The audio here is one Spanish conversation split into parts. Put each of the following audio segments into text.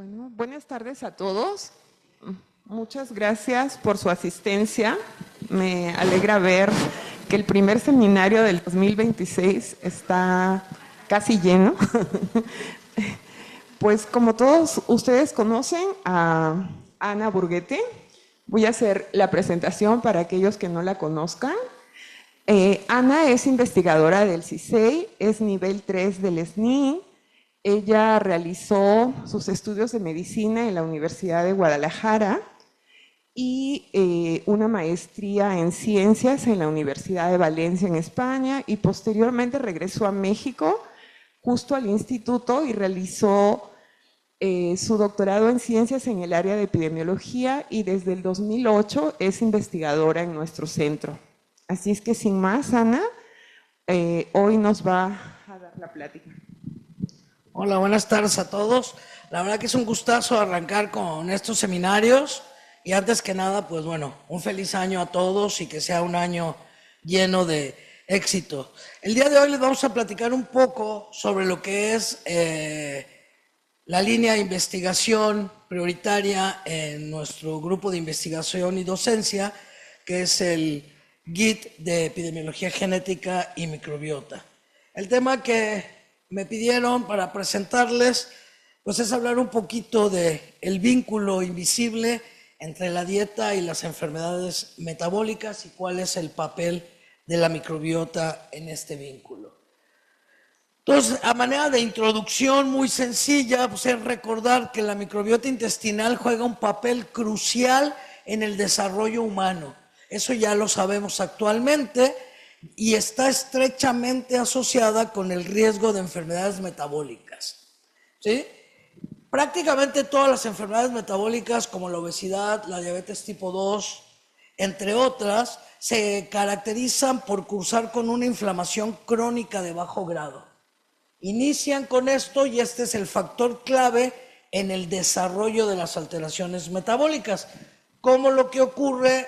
Bueno, buenas tardes a todos. Muchas gracias por su asistencia. Me alegra ver que el primer seminario del 2026 está casi lleno. Pues como todos ustedes conocen a Ana Burguete, voy a hacer la presentación para aquellos que no la conozcan. Ana es investigadora del CISEI, es nivel 3 del SNI. Ella realizó sus estudios de medicina en la Universidad de Guadalajara y una maestría en ciencias en la Universidad de Valencia en España, y posteriormente regresó a México justo al instituto y realizó su doctorado en ciencias en el área de epidemiología, y desde el 2008 es investigadora en nuestro centro. Así es que sin más, Ana, hoy nos va a dar la plática. Hola, buenas tardes a todos. La verdad que es un gustazo arrancar con estos seminarios y antes que nada, pues bueno, un feliz año a todos y que sea un año lleno de éxito. El día de hoy les vamos a platicar un poco sobre lo que es la línea de investigación prioritaria en nuestro grupo de investigación y docencia, que es el GIT de Epidemiología Genética y Microbiota. El tema que me pidieron para presentarles, pues es hablar un poquito de el vínculo invisible entre la dieta y las enfermedades metabólicas y cuál es el papel de la microbiota en este vínculo. Entonces, a manera de introducción muy sencilla, pues es recordar que la microbiota intestinal juega un papel crucial en el desarrollo humano. Eso ya lo sabemos actualmente, y está estrechamente asociada con el riesgo de enfermedades metabólicas, ¿sí? Prácticamente todas las enfermedades metabólicas, como la obesidad, la diabetes tipo 2, entre otras, se caracterizan por cursar con una inflamación crónica de bajo grado. Inician con esto y este es el factor clave en el desarrollo de las alteraciones metabólicas, como lo que ocurre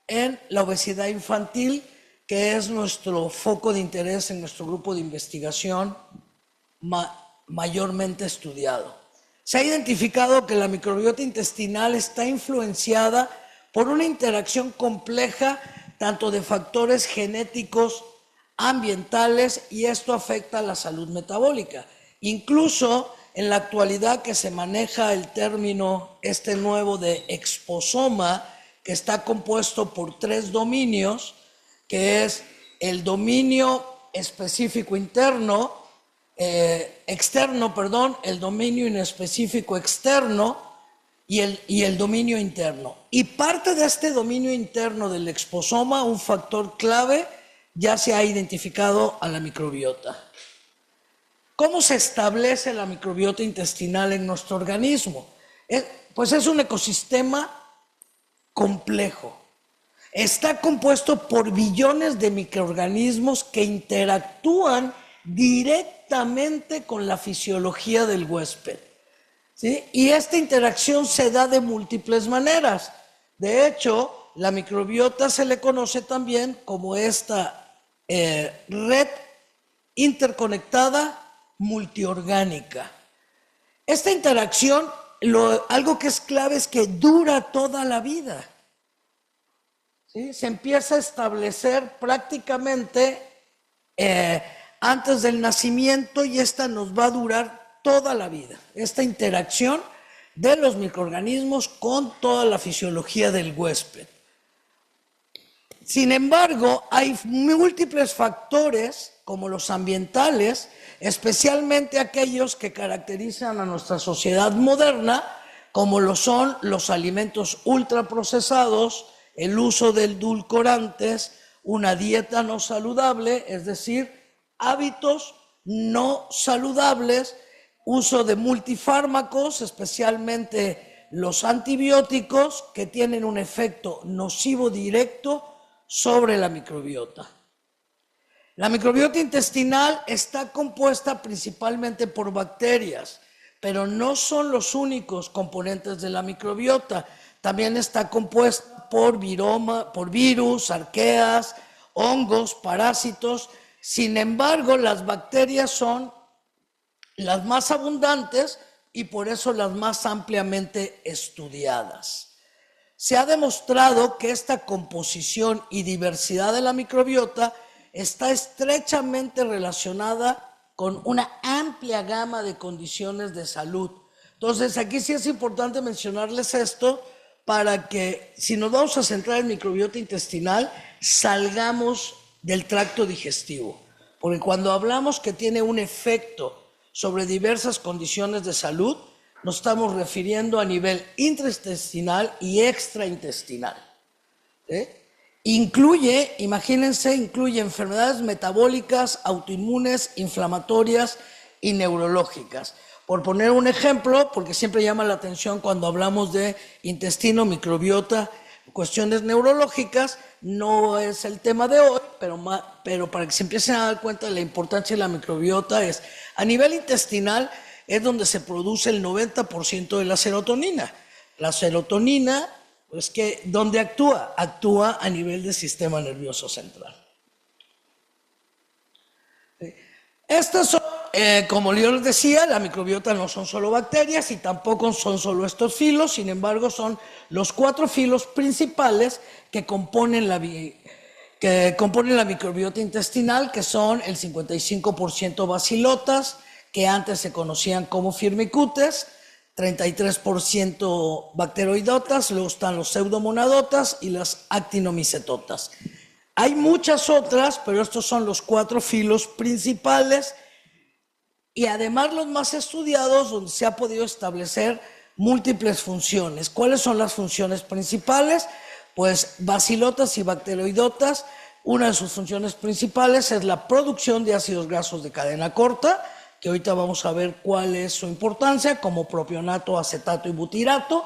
en la obesidad infantil, que es nuestro foco de interés en nuestro grupo de investigación mayormente estudiado. Se ha identificado que la microbiota intestinal está influenciada por una interacción compleja tanto de factores genéticos, ambientales, y esto afecta a la salud metabólica. Incluso en la actualidad que se maneja el término nuevo de exposoma, que está compuesto por 3 dominios, que es el dominio específico interno, el dominio inespecífico externo y el dominio interno. Y parte de este dominio interno del exposoma, un factor clave, ya se ha identificado a la microbiota. ¿Cómo se establece la microbiota intestinal en nuestro organismo? Pues es un ecosistema complejo. Está compuesto por billones de microorganismos que interactúan directamente con la fisiología del huésped, ¿sí? Y esta interacción se da de múltiples maneras. De hecho, la microbiota se le conoce también como esta red interconectada multiorgánica. Esta interacción, algo que es clave es que dura toda la vida. ¿Sí? Se empieza a establecer prácticamente antes del nacimiento y esta nos va a durar toda la vida. Esta interacción de los microorganismos con toda la fisiología del huésped. Sin embargo, hay múltiples factores, como los ambientales, especialmente aquellos que caracterizan a nuestra sociedad moderna, como lo son los alimentos ultraprocesados, el uso de edulcorantes, una dieta no saludable, es decir, hábitos no saludables, uso de multifármacos, especialmente los antibióticos, que tienen un efecto nocivo directo sobre la microbiota. La microbiota intestinal está compuesta principalmente por bacterias, pero no son los únicos componentes de la microbiota. También está compuesta por virus, arqueas, hongos, parásitos. Sin embargo, las bacterias son las más abundantes, y por eso las más ampliamente estudiadas. Se ha demostrado que esta composición y diversidad de la microbiota está estrechamente relacionada con una amplia gama de condiciones de salud. Entonces, aquí sí es importante mencionarles esto para que, si nos vamos a centrar en microbiota intestinal, salgamos del tracto digestivo. Porque cuando hablamos que tiene un efecto sobre diversas condiciones de salud, nos estamos refiriendo a nivel intraintestinal y extraintestinal. Incluye, imagínense, incluye enfermedades metabólicas, autoinmunes, inflamatorias y neurológicas. Por poner un ejemplo, porque siempre llama la atención cuando hablamos de intestino, microbiota, cuestiones neurológicas, no es el tema de hoy, pero para que se empiecen a dar cuenta de la importancia de la microbiota es, a nivel intestinal es donde se produce el 90% de la serotonina. La serotonina, pues que, ¿dónde actúa? Actúa a nivel del sistema nervioso central. Estas son, como yo les decía, la microbiota no son solo bacterias y tampoco son solo estos filos, sin embargo son los 4 filos principales que componen la microbiota intestinal, que son el 55% bacilotas, que antes se conocían como firmicutes, 33% bacteroidotas, luego están los pseudomonadotas y las actinomicetotas. Hay muchas otras, pero estos son los 4 filos principales y además los más estudiados, donde se ha podido establecer múltiples funciones. ¿Cuáles son las funciones principales? Pues bacilotas y bacteroidotas, una de sus funciones principales es la producción de ácidos grasos de cadena corta, que ahorita vamos a ver cuál es su importancia, como propionato, acetato y butirato.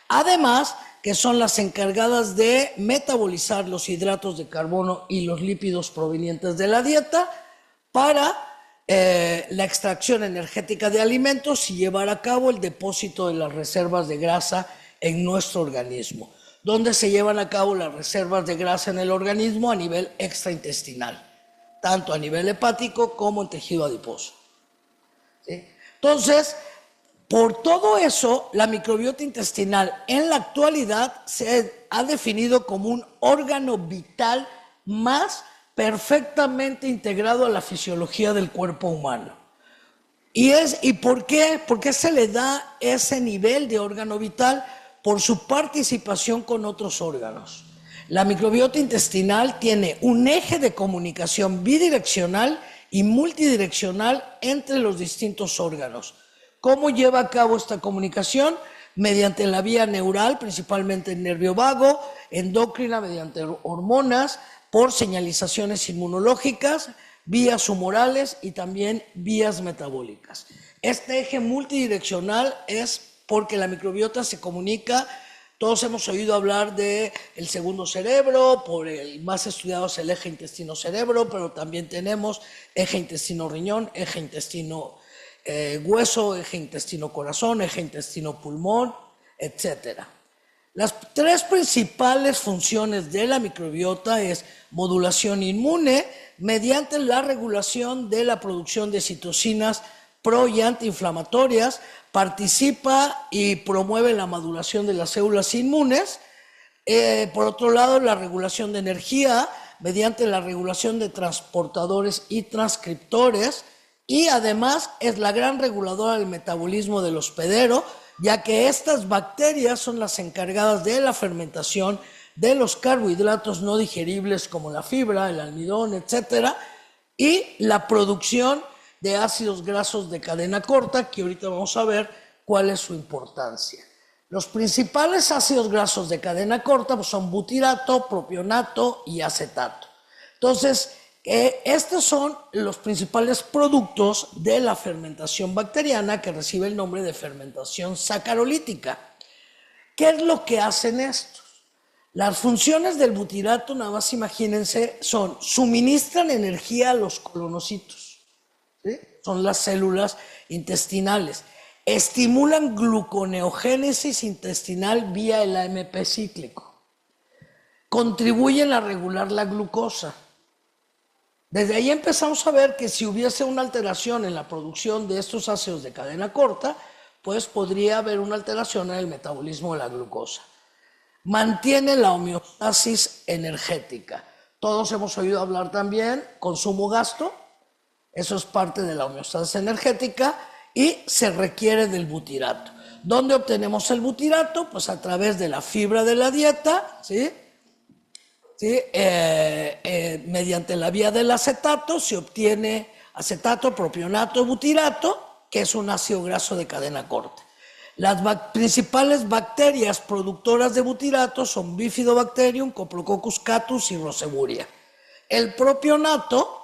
Además, que son las encargadas de metabolizar los hidratos de carbono y los lípidos provenientes de la dieta para la extracción energética de alimentos y llevar a cabo el depósito de las reservas de grasa en nuestro organismo. ¿Dónde se llevan a cabo las reservas de grasa en el organismo? A nivel extraintestinal, tanto a nivel hepático como en tejido adiposo. ¿Sí? Entonces, por todo eso, la microbiota intestinal en la actualidad se ha definido como un órgano vital más perfectamente integrado a la fisiología del cuerpo humano. ¿Y por qué? ¿Por qué se le da ese nivel de órgano vital? Por su participación con otros órganos. La microbiota intestinal tiene un eje de comunicación bidireccional y multidireccional entre los distintos órganos. ¿Cómo lleva a cabo esta comunicación? Mediante la vía neural, principalmente el nervio vago, endocrina mediante hormonas, por señalizaciones inmunológicas, vías humorales y también vías metabólicas. Este eje multidireccional es porque la microbiota se comunica, todos hemos oído hablar del segundo cerebro, por el más estudiado es el eje intestino-cerebro, pero también tenemos eje intestino-riñón, eje intestino hueso, eje intestino-corazón, eje intestino-pulmón, etc. Las 3 principales funciones de la microbiota es modulación inmune mediante la regulación de la producción de citocinas pro y antiinflamatorias, participa y promueve la maduración de las células inmunes. Por otro lado, la regulación de energía mediante la regulación de transportadores y transcriptores, y además es la gran reguladora del metabolismo del hospedero, ya que estas bacterias son las encargadas de la fermentación de los carbohidratos no digeribles como la fibra, el almidón, etcétera, y la producción de ácidos grasos de cadena corta, que ahorita vamos a ver cuál es su importancia. Los principales ácidos grasos de cadena corta pues, son butirato, propionato y acetato. Entonces, estos son los principales productos de la fermentación bacteriana que recibe el nombre de fermentación sacarolítica. ¿Qué es lo que hacen estos? Las funciones del butirato, nada más imagínense, son suministran energía a los colonocitos, ¿sí? Son las células intestinales. Estimulan gluconeogénesis intestinal vía el AMP cíclico. Contribuyen a regular la glucosa. Desde ahí empezamos a ver que si hubiese una alteración en la producción de estos ácidos de cadena corta, pues podría haber una alteración en el metabolismo de la glucosa. Mantiene la homeostasis energética. Todos hemos oído hablar también consumo-gasto, eso es parte de la homeostasis energética, y se requiere del butirato. ¿Dónde obtenemos el butirato? Pues a través de la fibra de la dieta, ¿sí? Mediante la vía del acetato se obtiene acetato, propionato, butirato, que es un ácido graso de cadena corta. Las principales bacterias productoras de butirato son Bifidobacterium, Coprococcus catus y Roseburia. El propionato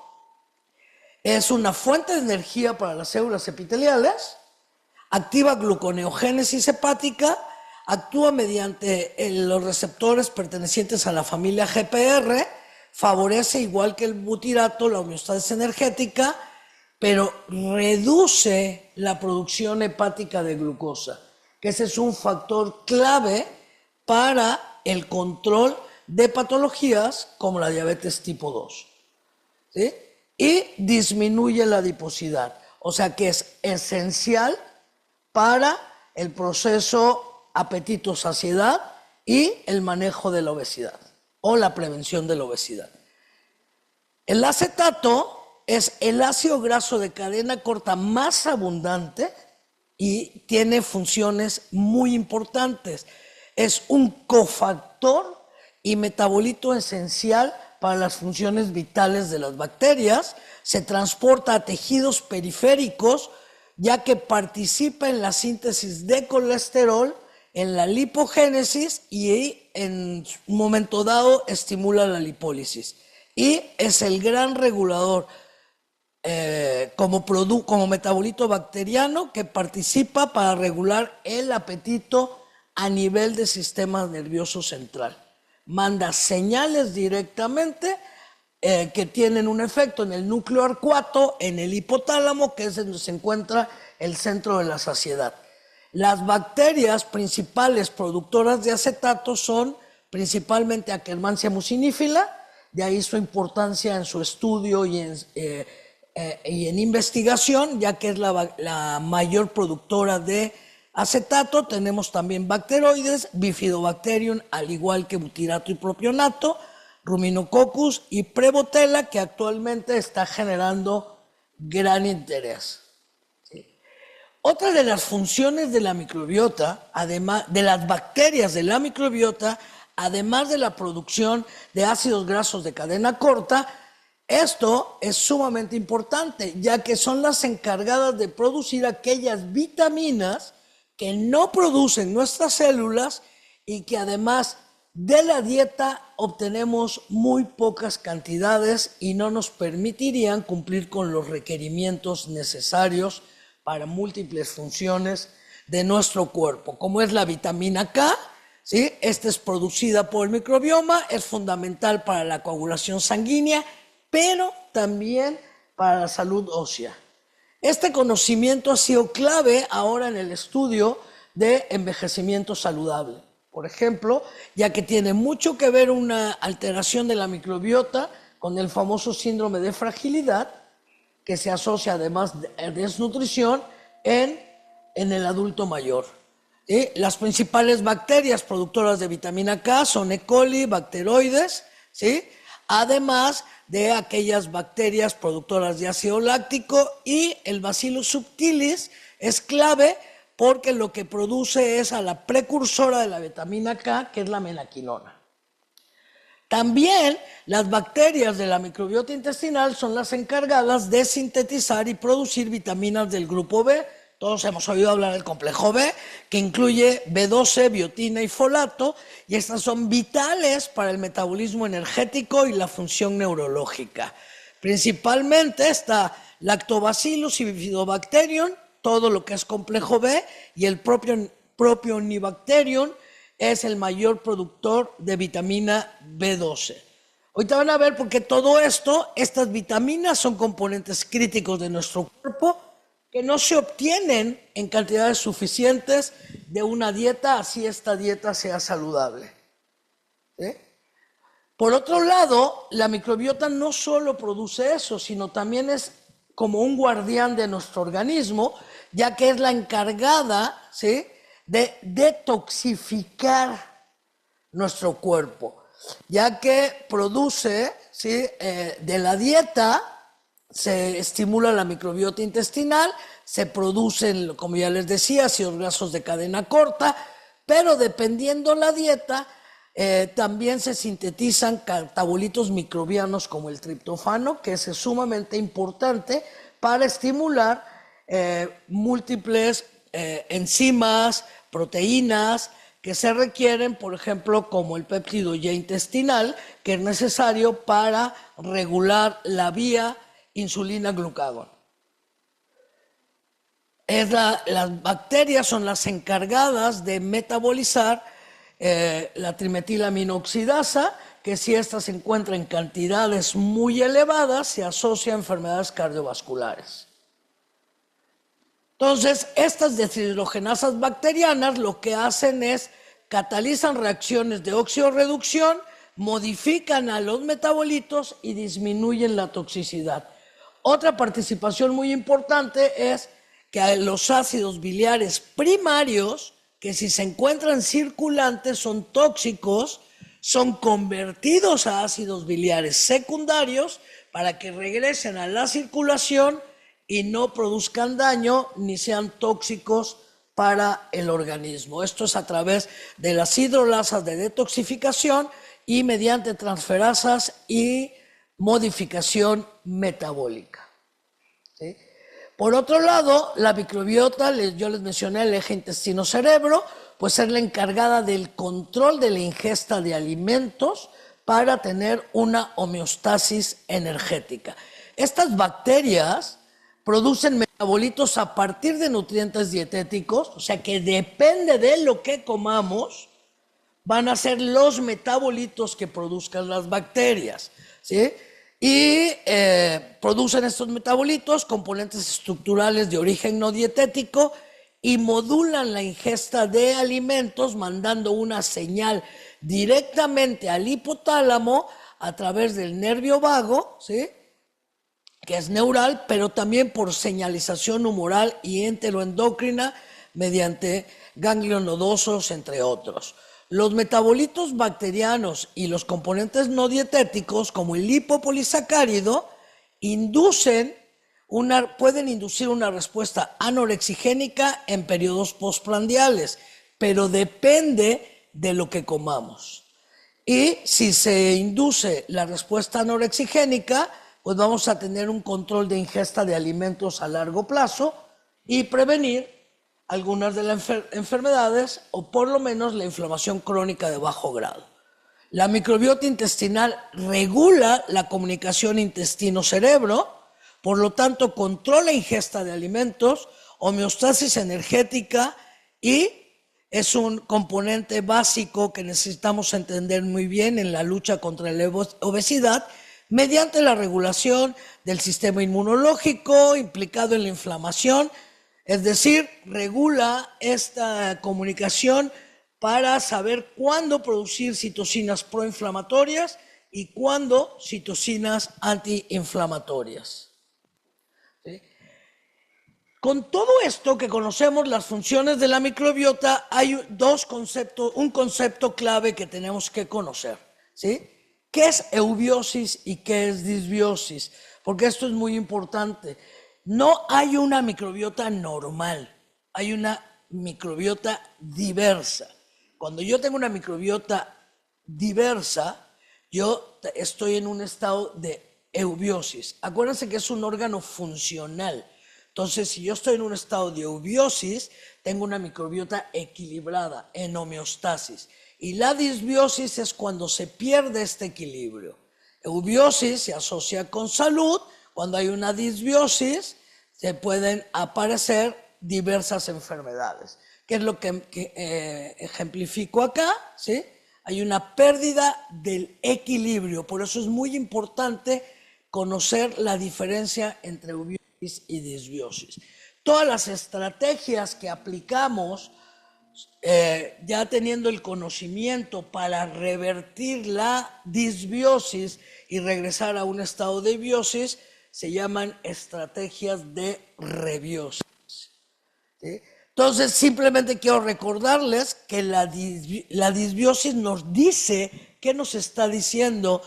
es una fuente de energía para las células epiteliales, activa gluconeogénesis hepática, actúa mediante los receptores pertenecientes a la familia GPR, favorece igual que el butirato la homeostasis energética, pero reduce la producción hepática de glucosa, que ese es un factor clave para el control de patologías como la diabetes tipo 2. ¿Sí? Y disminuye la adiposidad, o sea que es esencial para el proceso apetito-saciedad y el manejo de la obesidad o la prevención de la obesidad. El acetato es el ácido graso de cadena corta más abundante y tiene funciones muy importantes. Es un cofactor y metabolito esencial para las funciones vitales de las bacterias. Se transporta a tejidos periféricos ya que participa en la síntesis de colesterol, en la lipogénesis y en un momento dado estimula la lipólisis. Y es el gran regulador como metabolito bacteriano que participa para regular el apetito a nivel del sistema nervioso central. Manda señales directamente que tienen un efecto en el núcleo arcuato, en el hipotálamo, que es donde se encuentra el centro de la saciedad. Las bacterias principales productoras de acetato son principalmente Akkermansia mucinífila, de ahí su importancia en su estudio y en investigación, ya que es la mayor productora de acetato. Tenemos también bacteroides, Bifidobacterium, al igual que butirato y propionato, Ruminococcus y Prevotella, que actualmente está generando gran interés. ¿Sí? Otra de las funciones de la microbiota, además de las bacterias de la microbiota, además de la producción de ácidos grasos de cadena corta, esto es sumamente importante, ya que son las encargadas de producir aquellas vitaminas que no producen nuestras células y que además de la dieta obtenemos muy pocas cantidades y no nos permitirían cumplir con los requerimientos necesarios para múltiples funciones de nuestro cuerpo, como es la vitamina K. ¿Sí? Esta es producida por el microbioma, es fundamental para la coagulación sanguínea, pero también para la salud ósea. Este conocimiento ha sido clave ahora en el estudio de envejecimiento saludable. Por ejemplo, ya que tiene mucho que ver una alteración de la microbiota con el famoso síndrome de fragilidad, que se asocia además de desnutrición en el adulto mayor. ¿Sí? Las principales bacterias productoras de vitamina K son E. coli, bacteroides, ¿sí? Además de aquellas bacterias productoras de ácido láctico, y el Bacillus subtilis es clave porque lo que produce es a la precursora de la vitamina K, que es la menaquinona. También las bacterias de la microbiota intestinal son las encargadas de sintetizar y producir vitaminas del grupo B. Todos hemos oído hablar del complejo B, que incluye B12, biotina y folato, y estas son vitales para el metabolismo energético y la función neurológica. Principalmente está Lactobacillus y Bifidobacterium, todo lo que es complejo B, y el Propionibacterium es el mayor productor de vitamina B12. Ahorita van a ver por qué todo esto, estas vitaminas son componentes críticos de nuestro cuerpo, que no se obtienen en cantidades suficientes de una dieta, así esta dieta sea saludable. ¿Sí? Por otro lado, la microbiota no solo produce eso, sino también es como un guardián de nuestro organismo ya que es la encargada, ¿sí?, de detoxificar nuestro cuerpo, ya que produce, ¿sí?, de la dieta se estimula la microbiota intestinal, se producen, como ya les decía, ácidos grasos de cadena corta, pero dependiendo la dieta, también se sintetizan catabolitos microbianos como el triptofano, que es sumamente importante para estimular múltiples enzimas, proteínas que se requieren, por ejemplo, como el péptido Y intestinal, que es necesario para regular la vía insulina-glucagón. Las bacterias son las encargadas de metabolizar la trimetilaminoxidasa, que si ésta se encuentra en cantidades muy elevadas, se asocia a enfermedades cardiovasculares. Entonces, estas deshidrogenasas bacterianas lo que hacen es catalizan reacciones de oxidorreducción, modifican a los metabolitos y disminuyen la toxicidad. Otra participación muy importante es que los ácidos biliares primarios, que si se encuentran circulantes son tóxicos, son convertidos a ácidos biliares secundarios para que regresen a la circulación y no produzcan daño ni sean tóxicos para el organismo. Esto es a través de las hidrolasas de detoxificación y mediante transferasas y modificación metabólica. ¿Sí? Por otro lado, la microbiota, yo les mencioné el eje intestino-cerebro, pues es la encargada del control de la ingesta de alimentos para tener una homeostasis energética. Estas bacterias producen metabolitos a partir de nutrientes dietéticos, o sea que depende de lo que comamos, van a ser los metabolitos que produzcan las bacterias, ¿sí? Y producen estos metabolitos, componentes estructurales de origen no dietético, y modulan la ingesta de alimentos mandando una señal directamente al hipotálamo a través del nervio vago, ¿sí?, que es neural, pero también por señalización humoral y enteroendocrina mediante ganglios nodosos, entre otros. Los metabolitos bacterianos y los componentes no dietéticos, como el lipopolisacárido, pueden inducir una respuesta anorexigénica en periodos postprandiales, pero depende de lo que comamos. Y si se induce la respuesta anorexigénica, pues vamos a tener un control de ingesta de alimentos a largo plazo y prevenir algunas de las enfermedades o por lo menos la inflamación crónica de bajo grado. La microbiota intestinal regula la comunicación intestino-cerebro, por lo tanto controla ingesta de alimentos, homeostasis energética y es un componente básico que necesitamos entender muy bien en la lucha contra la obesidad mediante la regulación del sistema inmunológico implicado en la inflamación, es decir, regula esta comunicación para saber cuándo producir citocinas proinflamatorias y cuándo citocinas antiinflamatorias. ¿Sí? Con todo esto que conocemos las funciones de la microbiota, hay un concepto clave que tenemos que conocer, ¿sí? ¿Qué es eubiosis y qué es disbiosis? Porque esto es muy importante. No hay una microbiota normal, hay una microbiota diversa. Cuando yo tengo una microbiota diversa, yo estoy en un estado de eubiosis. Acuérdense que es un órgano funcional. Entonces, si yo estoy en un estado de eubiosis, tengo una microbiota equilibrada, en homeostasis. Y la disbiosis es cuando se pierde este equilibrio. Eubiosis se asocia con salud. Cuando hay una disbiosis, se pueden aparecer diversas enfermedades. ¿Qué es lo que ejemplifico acá? ¿Sí? Hay una pérdida del equilibrio. Por eso es muy importante conocer la diferencia entre eubiosis y disbiosis. Todas las estrategias que aplicamos ya teniendo el conocimiento para revertir la disbiosis y regresar a un estado de biosis, se llaman estrategias de rebiosis. ¿sí? Entonces, simplemente quiero recordarles que la disbiosis nos dice, ¿qué nos está diciendo?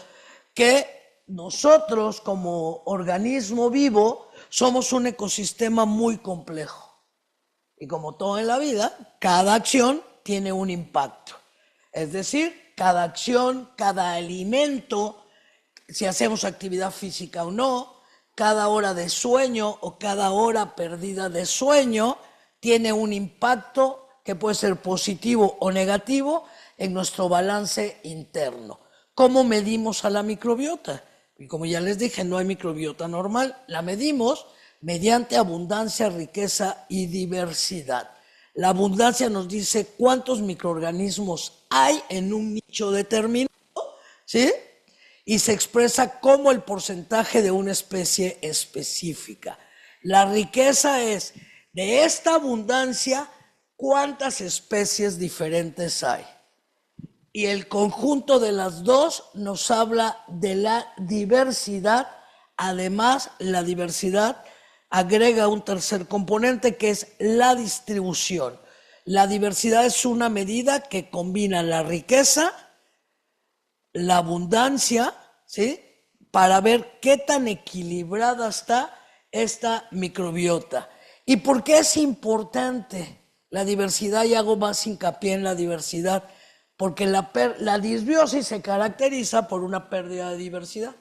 Que nosotros como organismo vivo somos un ecosistema muy complejo. Y como todo en la vida, cada acción tiene un impacto. Es decir, cada acción, cada alimento, si hacemos actividad física o no, cada hora de sueño o cada hora perdida de sueño tiene un impacto que puede ser positivo o negativo en nuestro balance interno. ¿Cómo medimos a la microbiota? Y como ya les dije, no hay microbiota normal, la medimos mediante abundancia, riqueza y diversidad. La abundancia nos dice cuántos microorganismos hay en un nicho determinado, ¿sí? Y se expresa como el porcentaje de una especie específica. La riqueza es, de esta abundancia, cuántas especies diferentes hay. Y el conjunto de las dos nos habla de la diversidad. Además, la diversidad agrega un tercer componente que es la distribución. La diversidad es una medida que combina la riqueza, la abundancia, ¿sí? Para ver qué tan equilibrada está esta microbiota. ¿Y por qué es importante la diversidad? Y hago más hincapié en la diversidad, porque la disbiosis se caracteriza por una pérdida de diversidad.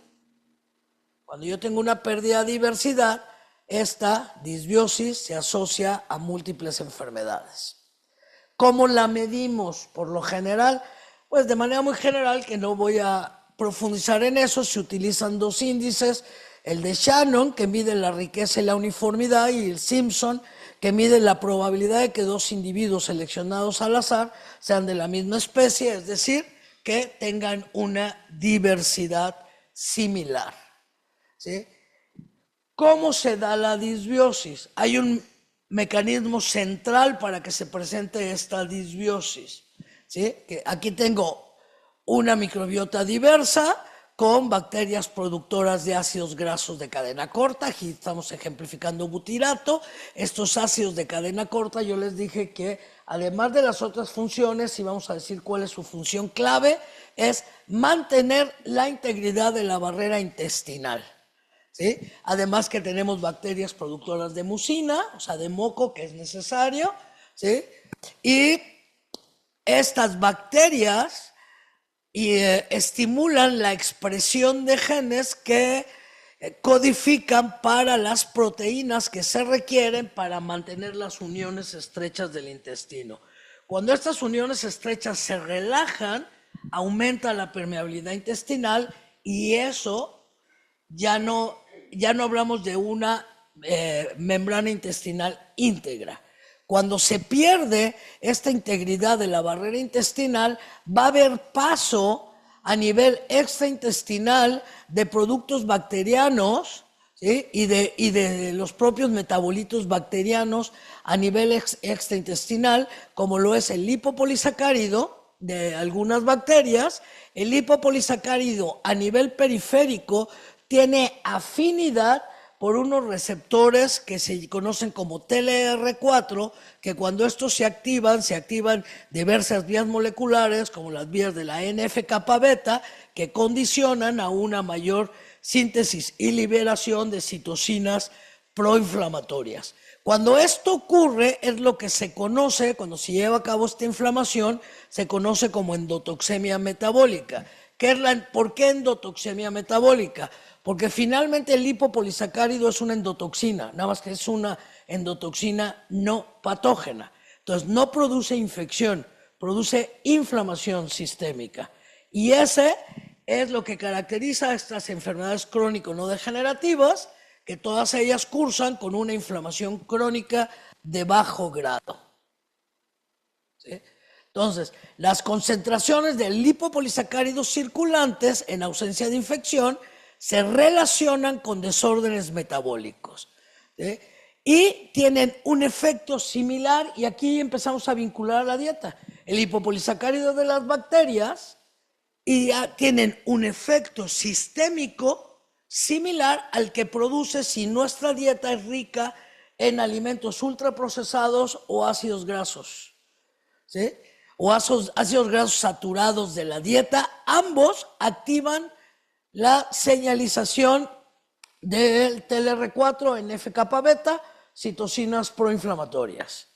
Cuando yo tengo una pérdida de diversidad, esta disbiosis se asocia a múltiples enfermedades. ¿Cómo la medimos? Por lo general, pues de manera muy general, que no voy a profundizar en eso, se utilizan dos índices, el de Shannon, que mide la riqueza y la uniformidad, y el Simpson, que mide la probabilidad de que dos individuos seleccionados al azar sean de la misma especie, es decir, que tengan una diversidad similar, ¿sí? ¿Cómo se da la disbiosis? Hay un mecanismo central para que se presente esta disbiosis, ¿sí? Que aquí tengo una microbiota diversa con bacterias productoras de ácidos grasos de cadena corta. Aquí estamos ejemplificando butirato. Estos ácidos de cadena corta, yo les dije que además de las otras funciones, y vamos a decir cuál es su función clave, es mantener la integridad de la barrera intestinal, ¿sí? Además que tenemos bacterias productoras de mucina, o sea, de moco, que es necesario, ¿sí? Y estas bacterias estimulan la expresión de genes que codifican para las proteínas que se requieren para mantener las uniones estrechas del intestino. Cuando estas uniones estrechas se relajan, aumenta la permeabilidad intestinal, y eso ya no hablamos de una membrana intestinal íntegra. Cuando se pierde esta integridad de la barrera intestinal, va a haber paso a nivel extraintestinal de productos bacterianos, ¿sí? y de los propios metabolitos bacterianos a nivel extraintestinal, como lo es el lipopolisacárido de algunas bacterias. El lipopolisacárido a nivel periférico tiene afinidad por unos receptores que se conocen como TLR4, que cuando estos se activan diversas vías moleculares, como las vías de la NF-kappa beta, que condicionan a una mayor síntesis y liberación de citocinas proinflamatorias. Cuando esto ocurre, es lo que se conoce, cuando se lleva a cabo esta inflamación, se conoce como endotoxemia metabólica. ¿Por qué endotoxemia metabólica? Porque finalmente el lipopolisacárido es una endotoxina, nada más que es una endotoxina no patógena. Entonces no produce infección, produce inflamación sistémica. Y ese es lo que caracteriza a estas enfermedades crónico-no degenerativas, que todas ellas cursan con una inflamación crónica de bajo grado, ¿sí? Entonces, las concentraciones de lipopolisacáridos circulantes en ausencia de infección se relacionan con desórdenes metabólicos, ¿sí? Y tienen un efecto similar, y aquí empezamos a vincular a la dieta. El lipopolisacárido de las bacterias tienen un efecto sistémico similar al que produce si nuestra dieta es rica en alimentos ultraprocesados o ácidos grasos, ¿sí? O ácidos grasos saturados de la dieta. Ambos activan la señalización del TLR4 en FKB beta, citocinas proinflamatorias.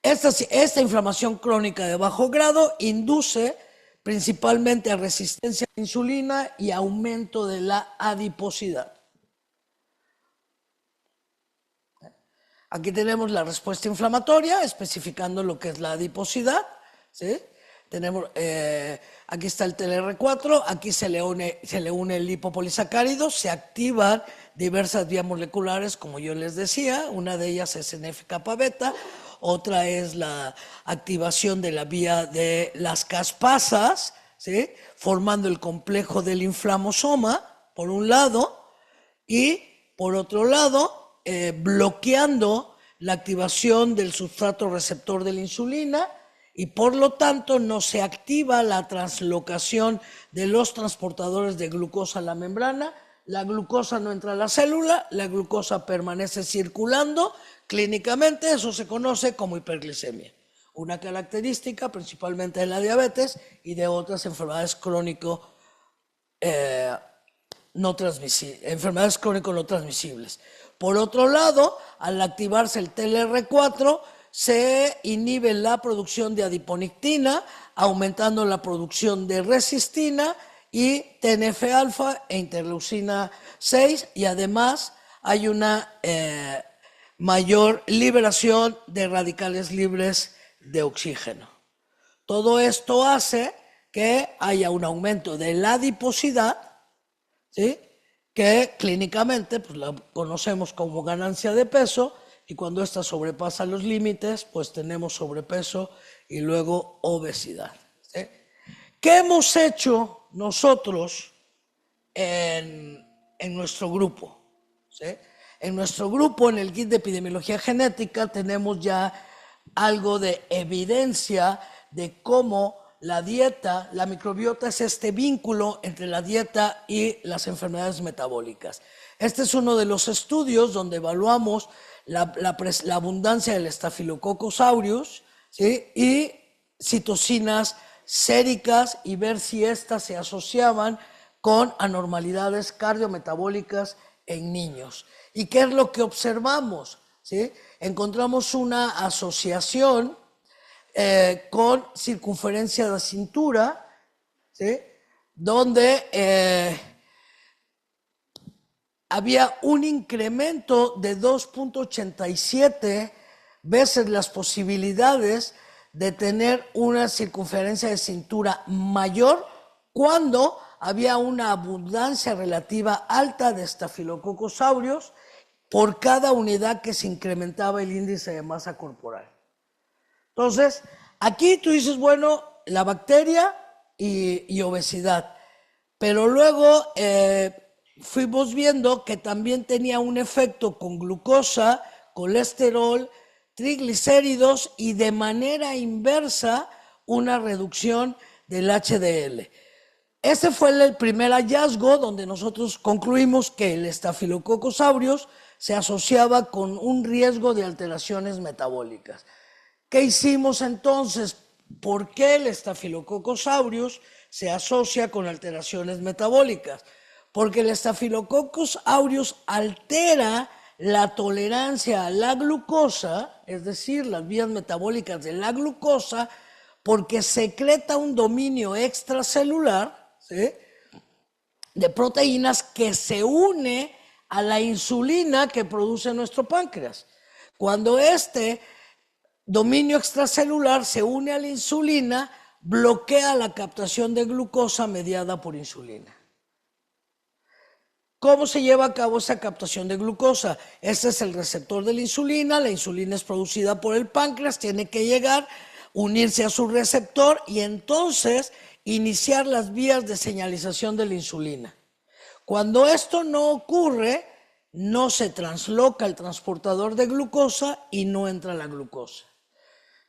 Esta inflamación crónica de bajo grado induce principalmente a resistencia a la insulina y aumento de la adiposidad. Aquí tenemos la respuesta inflamatoria, especificando lo que es la adiposidad, ¿sí? Tenemos, aquí está el TLR4, aquí se le une el lipopolisacárido, se activan diversas vías moleculares, como yo les decía, una de ellas es NF-kappa beta, otra es la activación de la vía de las caspasas, ¿sí? Formando el complejo del inflamosoma, por un lado, y por otro lado, bloqueando la activación del sustrato receptor de la insulina, y por lo tanto no se activa la translocación de los transportadores de glucosa a la membrana. La glucosa no entra a la célula, la glucosa permanece circulando clínicamente, eso se conoce como hiperglicemia. Una característica principalmente de la diabetes y de otras enfermedades crónico no transmisibles. Por otro lado, al activarse el TLR4, se inhibe la producción de adiponectina, aumentando la producción de resistina y TNF-alfa e interleucina 6, y además hay una mayor liberación de radicales libres de oxígeno. Todo esto hace que haya un aumento de la adiposidad, ¿sí? Que clínicamente pues, la conocemos como ganancia de peso, y cuando esta sobrepasa los límites, pues tenemos sobrepeso y luego obesidad, ¿sí? ¿Qué hemos hecho nosotros en nuestro grupo? ¿Sí? En nuestro grupo, en el kit de epidemiología genética, tenemos ya algo de evidencia de cómo la dieta, la microbiota es este vínculo entre la dieta y las enfermedades metabólicas. Este es uno de los estudios donde evaluamos la abundancia del Staphylococcus aureus, ¿sí? Y citocinas séricas, y ver si éstas se asociaban con anormalidades cardiometabólicas en niños. ¿Y qué es lo que observamos? ¿Sí? Encontramos una asociación con circunferencia de cintura, ¿sí? Donde había un incremento de 2.87 veces las posibilidades de tener una circunferencia de cintura mayor cuando había una abundancia relativa alta de Staphylococcus aureus por cada unidad que se incrementaba el índice de masa corporal. Entonces, aquí tú dices, bueno, la bacteria y obesidad, pero luego fuimos viendo que también tenía un efecto con glucosa, colesterol, triglicéridos y de manera inversa una reducción del HDL. Ese fue el primer hallazgo donde nosotros concluimos que el Staphylococcus aureus se asociaba con un riesgo de alteraciones metabólicas. ¿Qué hicimos entonces? ¿Por qué el Staphylococcus aureus se asocia con alteraciones metabólicas? Porque el Staphylococcus aureus altera la tolerancia a la glucosa, es decir, las vías metabólicas de la glucosa, porque secreta un dominio extracelular, ¿sí?, de proteínas que se une a la insulina que produce nuestro páncreas. Cuando este dominio extracelular se une a la insulina, bloquea la captación de glucosa mediada por insulina. ¿Cómo se lleva a cabo esa captación de glucosa? Este es el receptor de la insulina es producida por el páncreas, tiene que llegar, unirse a su receptor y entonces iniciar las vías de señalización de la insulina. Cuando esto no ocurre, no se transloca el transportador de glucosa y no entra la glucosa.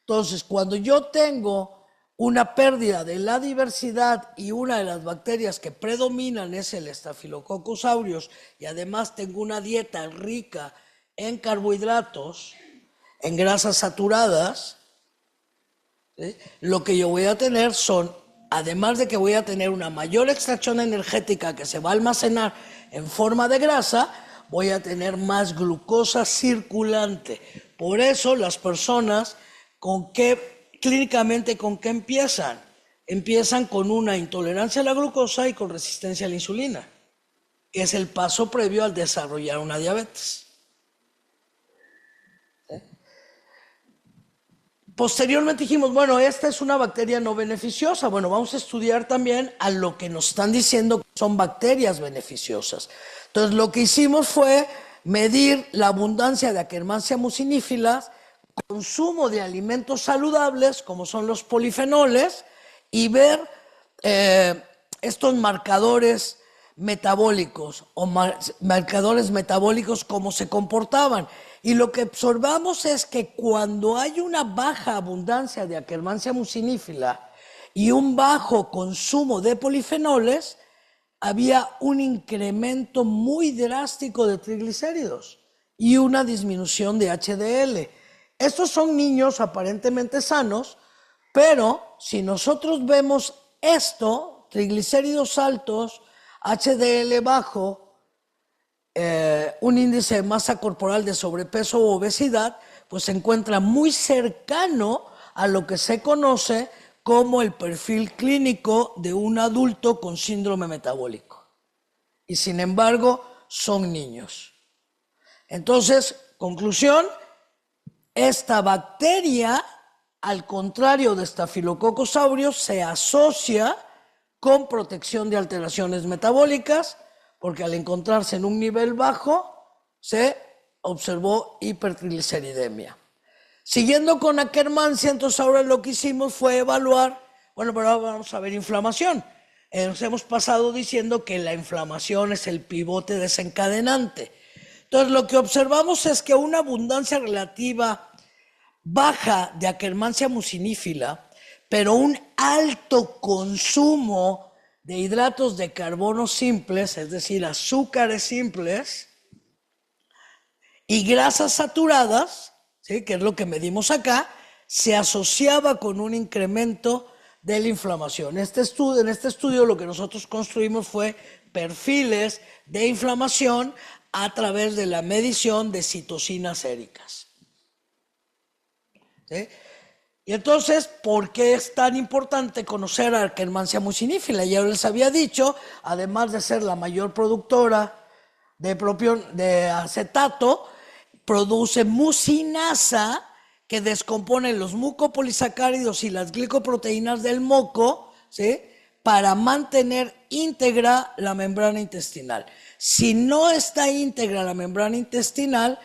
Entonces, cuando yo tengo una pérdida de la diversidad y una de las bacterias que predominan es el Staphylococcus aureus y además tengo una dieta rica en carbohidratos, en grasas saturadas, ¿sí? Lo que yo voy a tener son, además de que voy a tener una mayor extracción energética que se va a almacenar en forma de grasa, voy a tener más glucosa circulante. Por eso las personas clínicamente, ¿con qué empiezan? Empiezan con una intolerancia a la glucosa y con resistencia a la insulina, que es el paso previo al desarrollar una diabetes. Posteriormente dijimos, bueno, esta es una bacteria no beneficiosa. Bueno, vamos a estudiar también a lo que nos están diciendo que son bacterias beneficiosas. Entonces, lo que hicimos fue medir la abundancia de Akkermansia mucinífila, consumo de alimentos saludables, como son los polifenoles, y ver estos marcadores metabólicos o marcadores metabólicos cómo se comportaban. Y lo que observamos es que cuando hay una baja abundancia de Akkermansia mucinífila y un bajo consumo de polifenoles, había un incremento muy drástico de triglicéridos y una disminución de HDL. Estos son niños aparentemente sanos, pero si nosotros vemos esto, triglicéridos altos, HDL bajo, un índice de masa corporal de sobrepeso u obesidad, pues se encuentra muy cercano a lo que se conoce como el perfil clínico de un adulto con síndrome metabólico. Y sin embargo, son niños. Entonces, conclusión, esta bacteria, al contrario de Staphylococcus aureus, se asocia con protección de alteraciones metabólicas, porque al encontrarse en un nivel bajo, se observó hipertrigliceridemia. Siguiendo con Akkermansia, entonces ahora lo que hicimos fue evaluar, bueno, pero ahora vamos a ver inflamación. Nos hemos pasado diciendo que la inflamación es el pivote desencadenante. Entonces lo que observamos es que una abundancia relativa baja de Akkermansia mucinífila, pero un alto consumo de hidratos de carbono simples, es decir, azúcares simples, y grasas saturadas, ¿sí?, que es lo que medimos acá, se asociaba con un incremento de la inflamación. En este estudio lo que nosotros construimos fue perfiles de inflamación a través de la medición de citocinas séricas. ¿Sí? Y entonces, ¿por qué es tan importante conocer a Akkermansia mucinífila? Ya les había dicho, además de ser la mayor productora de acetato, produce mucinasa, que descompone los mucopolisacáridos y las glicoproteínas del moco, ¿sí?, para mantener íntegra la membrana intestinal. Si no está íntegra la membrana intestinal,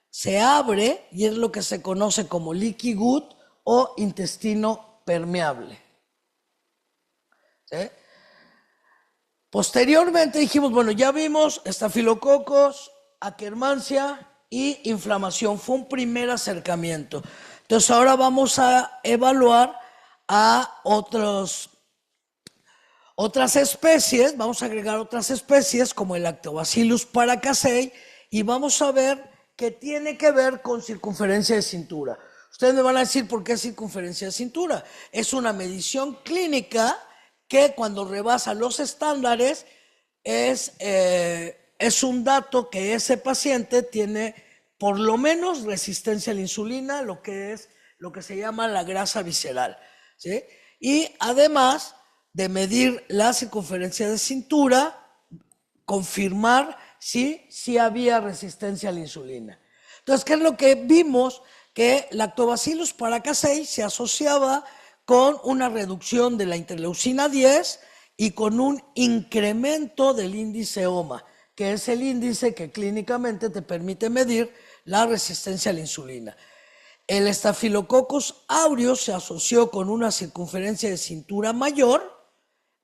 se abre y es lo que se conoce como leaky gut o intestino permeable. ¿Sí? Posteriormente dijimos, bueno, ya vimos estafilococos, Akkermansia y inflamación. Fue un primer acercamiento. Entonces ahora vamos a evaluar a otras especies, vamos a agregar otras especies como el Lactobacillus paracasei y vamos a ver qué tiene que ver con circunferencia de cintura. Ustedes me van a decir por qué circunferencia de cintura. Es una medición clínica que cuando rebasa los estándares es un dato que ese paciente tiene por lo menos resistencia a la insulina, lo que se llama la grasa visceral, ¿sí? Y además de medir la circunferencia de cintura, confirmar si había resistencia a la insulina. Entonces, ¿qué es lo que vimos? Que Lactobacillus paracasei se asociaba con una reducción de la interleucina 10 y con un incremento del índice OMA, que es el índice que clínicamente te permite medir la resistencia a la insulina. El Staphylococcus aureus se asoció con una circunferencia de cintura mayor,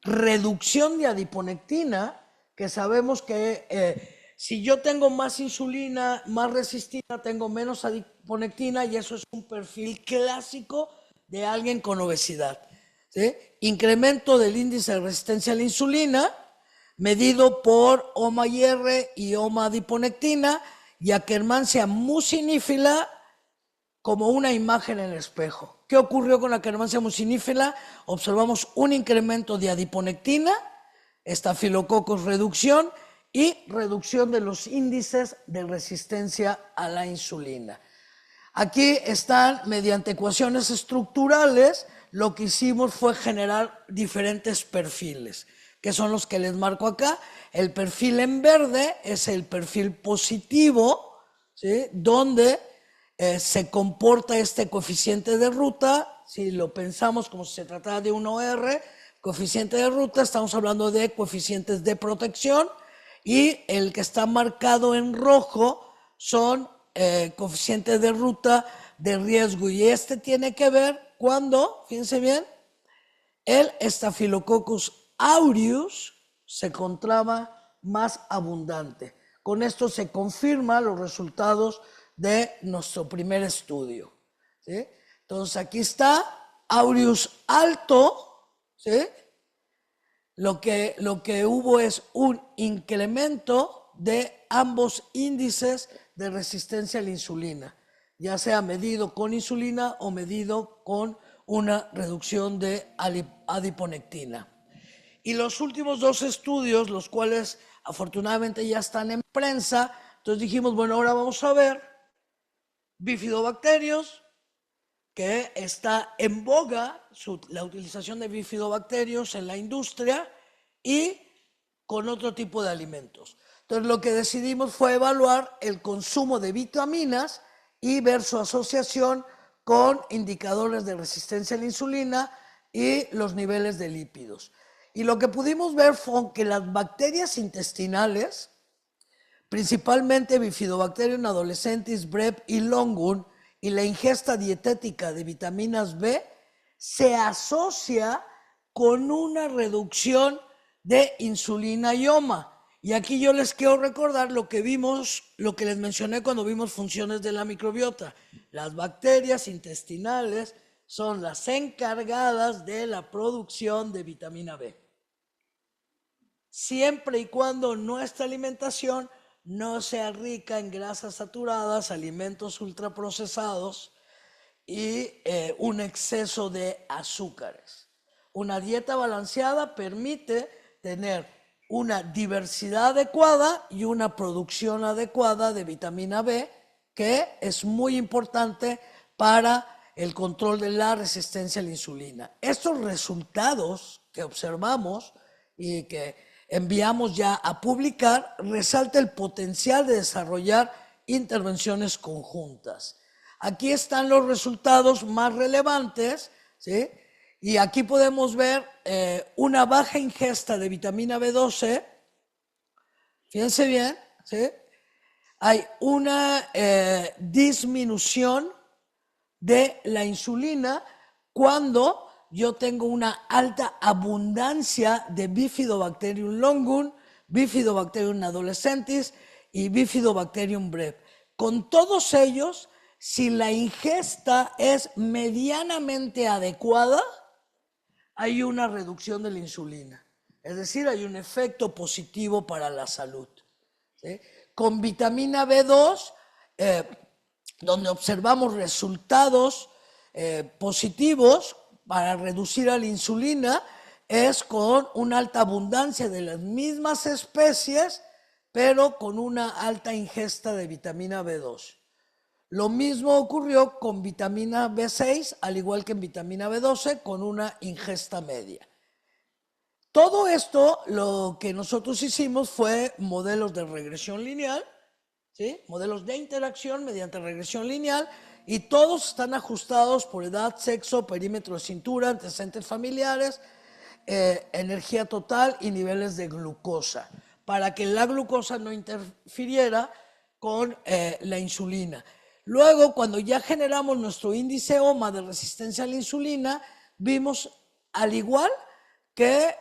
reducción de adiponectina, que sabemos que si yo tengo más insulina, más resistina, tengo menos adiponectina y eso es un perfil clásico de alguien con obesidad, ¿sí? Incremento del índice de resistencia a la insulina, medido por OMA-IR y OMA-adiponectina, y Akkermansia mucinífila como una imagen en el espejo. ¿Qué ocurrió con la Akkermansia mucinífila? Observamos un incremento de adiponectina, Staphylococcus reducción y reducción de los índices de resistencia a la insulina. Aquí están, mediante ecuaciones estructurales, lo que hicimos fue generar diferentes perfiles, que son los que les marco acá. El perfil en verde es el perfil positivo, ¿sí?, donde se comporta este coeficiente de ruta. Si lo pensamos como si se tratara de un OR, coeficiente de ruta, estamos hablando de coeficientes de protección, y el que está marcado en rojo son coeficientes de ruta de riesgo, y este tiene que ver cuando, fíjense bien, el Staphylococcus aureus se encontraba más abundante. Con esto se confirman los resultados de nuestro primer estudio, ¿sí? Entonces aquí está aureus alto, ¿sí? Lo que hubo es un incremento de ambos índices de resistencia a la insulina, ya sea medido con insulina o medido con una reducción de adiponectina. Y los últimos dos estudios, los cuales afortunadamente ya están en prensa, entonces dijimos, bueno, ahora vamos a ver bifidobacterios, que está en boga la utilización de bifidobacterios en la industria y con otro tipo de alimentos. Entonces lo que decidimos fue evaluar el consumo de vitaminas y ver su asociación con indicadores de resistencia a la insulina y los niveles de lípidos. Y lo que pudimos ver fue que las bacterias intestinales, principalmente Bifidobacterium adolescentis, Brep y Longun, y la ingesta dietética de vitaminas B, se asocia con una reducción de insulina y OMA. Y aquí yo les quiero recordar lo que vimos, lo que les mencioné cuando vimos funciones de la microbiota. Las bacterias intestinales son las encargadas de la producción de vitamina B. Siempre y cuando nuestra alimentación no sea rica en grasas saturadas, alimentos ultraprocesados y un exceso de azúcares. Una dieta balanceada permite tener una diversidad adecuada y una producción adecuada de vitamina B, que es muy importante para el control de la resistencia a la insulina. Estos resultados que observamos y que enviamos ya a publicar resalta el potencial de desarrollar intervenciones conjuntas. Aquí están los resultados más relevantes, ¿sí? Y aquí podemos ver una baja ingesta de vitamina B12. Fíjense bien, ¿sí? Hay una disminución de la insulina cuando yo tengo una alta abundancia de Bifidobacterium longun, Bifidobacterium adolescentis y Bifidobacterium brep. Con todos ellos, si la ingesta es medianamente adecuada, hay una reducción de la insulina. Es decir, hay un efecto positivo para la salud, ¿sí? Con vitamina B2, donde observamos resultados positivos para reducir a la insulina, es con una alta abundancia de las mismas especies, pero con una alta ingesta de vitamina B2. Lo mismo ocurrió con vitamina B6, al igual que en vitamina B12, con una ingesta media. Todo esto, lo que nosotros hicimos fue modelos de regresión lineal, ¿sí? Modelos de interacción mediante regresión lineal, y todos están ajustados por edad, sexo, perímetro de cintura, antecedentes familiares, energía total y niveles de glucosa, para que la glucosa no interfiriera con la insulina. Luego, cuando ya generamos nuestro índice OMA de resistencia a la insulina, vimos, al igual que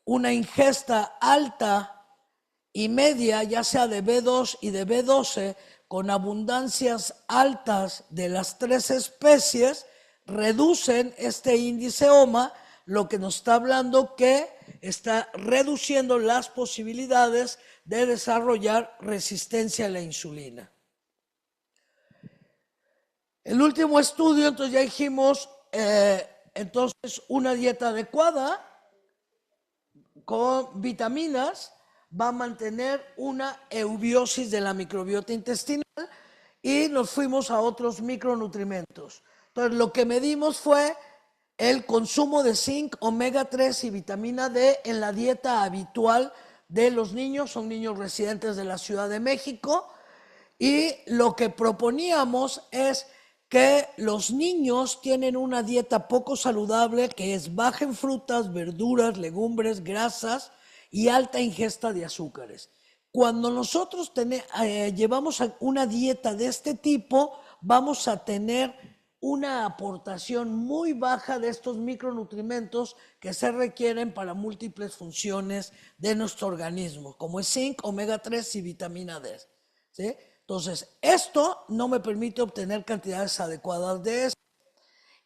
una ingesta alta y media, ya sea de B2 y de B12, con abundancias altas de las tres especies, reducen este índice OMA, lo que nos está hablando que está reduciendo las posibilidades de desarrollar resistencia a la insulina. El último estudio, entonces ya dijimos, entonces una dieta adecuada con vitaminas va a mantener una eubiosis de la microbiota intestinal y nos fuimos a otros micronutrientes. Entonces lo que medimos fue el consumo de zinc, omega 3 y vitamina D en la dieta habitual de los niños, son niños residentes de la Ciudad de México, y lo que proponíamos es que los niños tienen una dieta poco saludable que es baja en frutas, verduras, legumbres, grasas y alta ingesta de azúcares. Cuando nosotros llevamos una dieta de este tipo, vamos a tener una aportación muy baja de estos micronutrientes que se requieren para múltiples funciones de nuestro organismo, como es zinc, omega 3 y vitamina D, ¿sí? Entonces, esto no me permite obtener cantidades adecuadas de esto.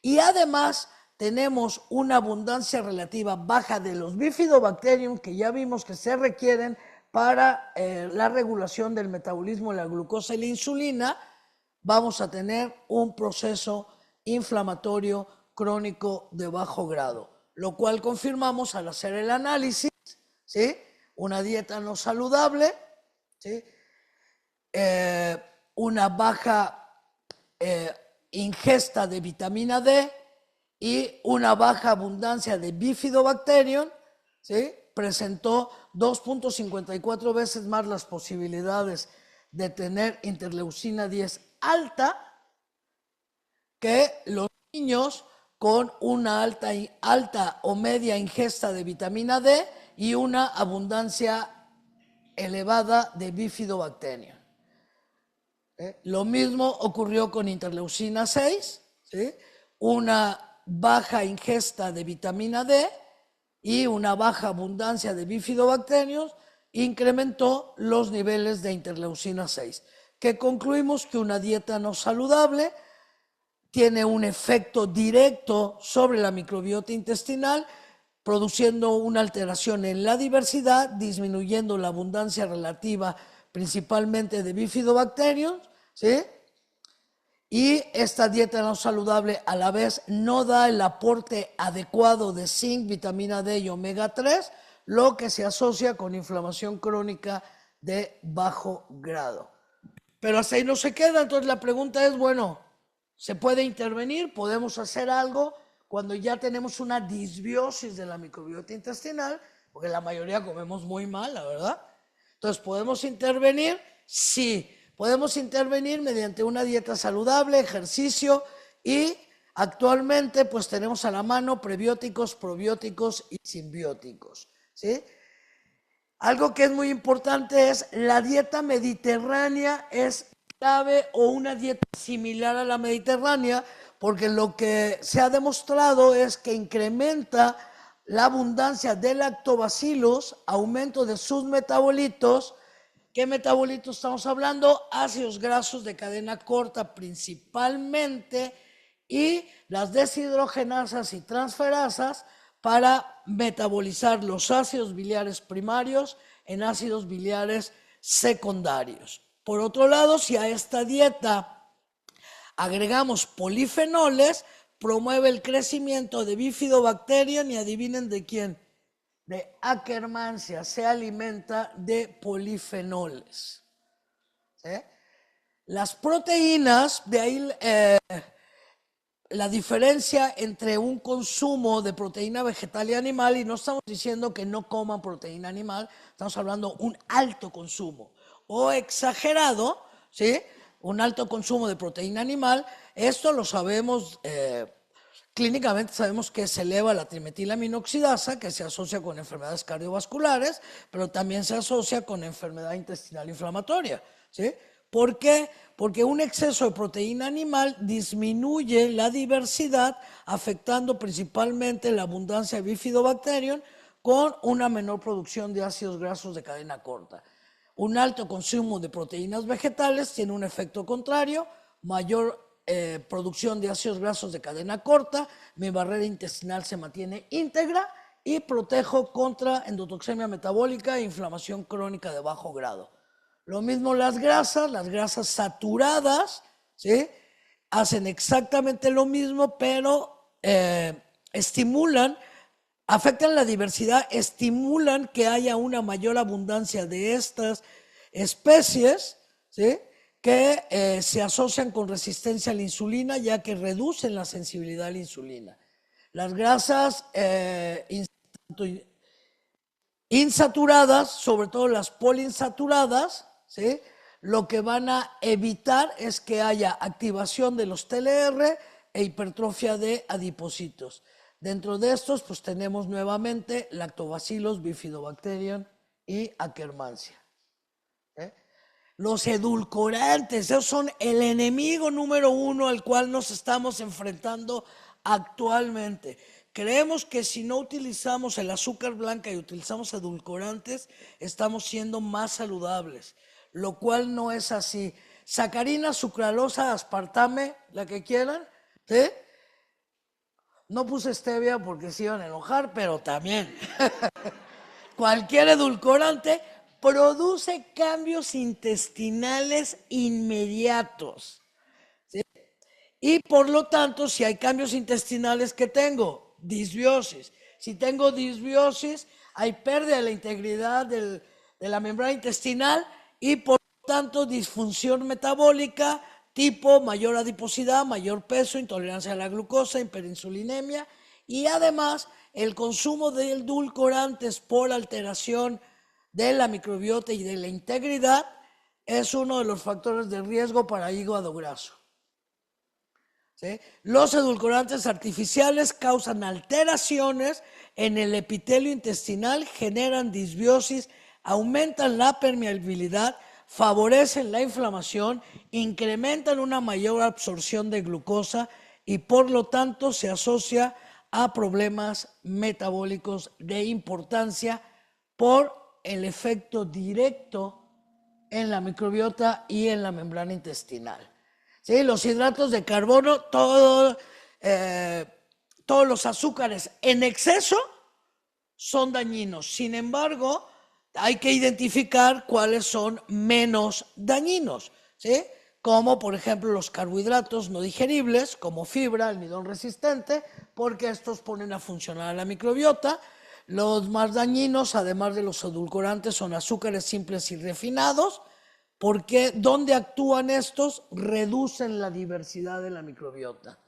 Y además, tenemos una abundancia relativa baja de los bifidobacterium, que ya vimos que se requieren para la regulación del metabolismo de la glucosa y la insulina. Vamos a tener un proceso inflamatorio crónico de bajo grado, lo cual confirmamos al hacer el análisis, ¿sí? Una dieta no saludable, ¿sí? Una baja ingesta de vitamina D y una baja abundancia de bifidobacterium, ¿sí? Presentó 2.54 veces más las posibilidades de tener interleucina 10 alta que los niños con una alta o media ingesta de vitamina D y una abundancia elevada de bifidobacterium. Lo mismo ocurrió con interleucina 6, ¿sí? Una baja ingesta de vitamina D y una baja abundancia de bifidobacterium incrementó los niveles de interleucina 6, que concluimos que una dieta no saludable tiene un efecto directo sobre la microbiota intestinal, produciendo una alteración en la diversidad, disminuyendo la abundancia relativa principalmente de bifidobacterium, ¿sí? Y esta dieta no saludable a la vez no da el aporte adecuado de zinc, vitamina D y omega 3, lo que se asocia con inflamación crónica de bajo grado. Pero hasta ahí no se queda, entonces la pregunta es, bueno, ¿se puede intervenir? ¿Podemos hacer algo cuando ya tenemos una disbiosis de la microbiota intestinal? Porque la mayoría comemos muy mal, la verdad. Entonces, ¿podemos intervenir? Sí, podemos intervenir mediante una dieta saludable, ejercicio y actualmente pues tenemos a la mano prebióticos, probióticos y simbióticos, ¿sí? Algo que es muy importante es la dieta mediterránea es clave o una dieta similar a la mediterránea, porque lo que se ha demostrado es que incrementa la abundancia de lactobacilos, aumento de sus metabolitos. ¿Qué metabolitos estamos hablando? Ácidos grasos de cadena corta principalmente y las deshidrogenasas y transferasas para metabolizar los ácidos biliares primarios en ácidos biliares secundarios. Por otro lado, si a esta dieta agregamos polifenoles, promueve el crecimiento de bifidobacterium y adivinen de quién, de Akkermansia, se alimenta de polifenoles. ¿Sí? Las proteínas, de ahí la diferencia entre un consumo de proteína vegetal y animal, y no estamos diciendo que no coman proteína animal, estamos hablando de un alto consumo o exagerado, ¿sí? Un alto consumo de proteína animal, esto lo sabemos, clínicamente sabemos que se eleva la trimetilaminoxidasa, que se asocia con enfermedades cardiovasculares, pero también se asocia con enfermedad intestinal inflamatoria, ¿sí? ¿Por qué? Porque un exceso de proteína animal disminuye la diversidad, afectando principalmente la abundancia de bifidobacterium con una menor producción de ácidos grasos de cadena corta. Un alto consumo de proteínas vegetales tiene un efecto contrario, mayor producción de ácidos grasos de cadena corta, mi barrera intestinal se mantiene íntegra y protejo contra endotoxemia metabólica e inflamación crónica de bajo grado. Lo mismo las grasas saturadas, ¿sí? Hacen exactamente lo mismo, pero afectan la diversidad, estimulan que haya una mayor abundancia de estas especies, ¿sí? Que se asocian con resistencia a la insulina, ya que reducen la sensibilidad a la insulina. Las grasas insaturadas, sobre todo las poliinsaturadas, ¿sí? Lo que van a evitar es que haya activación de los TLR e hipertrofia de adipocitos. Dentro de estos, pues tenemos nuevamente Lactobacillus, Bifidobacterium y Akkermansia. Los edulcorantes, esos son el enemigo número uno al cual nos estamos enfrentando actualmente. Creemos que si no utilizamos el azúcar blanca y utilizamos edulcorantes, estamos siendo más saludables, lo cual no es así. Sacarina, sucralosa, aspartame, la que quieran, ¿sí? No puse stevia porque se iban a enojar, pero también. Cualquier edulcorante produce cambios intestinales inmediatos, ¿sí? Y por lo tanto, si hay cambios intestinales, ¿qué tengo? Disbiosis. Si tengo disbiosis, hay pérdida de la integridad de la membrana intestinal y por lo tanto disfunción metabólica tipo mayor adiposidad, mayor peso, intolerancia a la glucosa, hiperinsulinemia y además el consumo de edulcorantes por alteración de la microbiota y de la integridad es uno de los factores de riesgo para hígado graso. ¿Sí? Los edulcorantes artificiales causan alteraciones en el epitelio intestinal, generan disbiosis, aumentan la permeabilidad, favorecen la inflamación, incrementan una mayor absorción de glucosa y por lo tanto se asocia a problemas metabólicos de importancia por el efecto directo en la microbiota y en la membrana intestinal. ¿Sí? Los hidratos de carbono, todos los azúcares en exceso son dañinos. Sin embargo, hay que identificar cuáles son menos dañinos, ¿sí? Como por ejemplo los carbohidratos no digeribles, como fibra, almidón resistente, porque estos ponen a funcionar a la microbiota. Los más dañinos, además de los edulcorantes, son azúcares simples y refinados, porque ¿dónde actúan estos? Reducen la diversidad de la microbiota.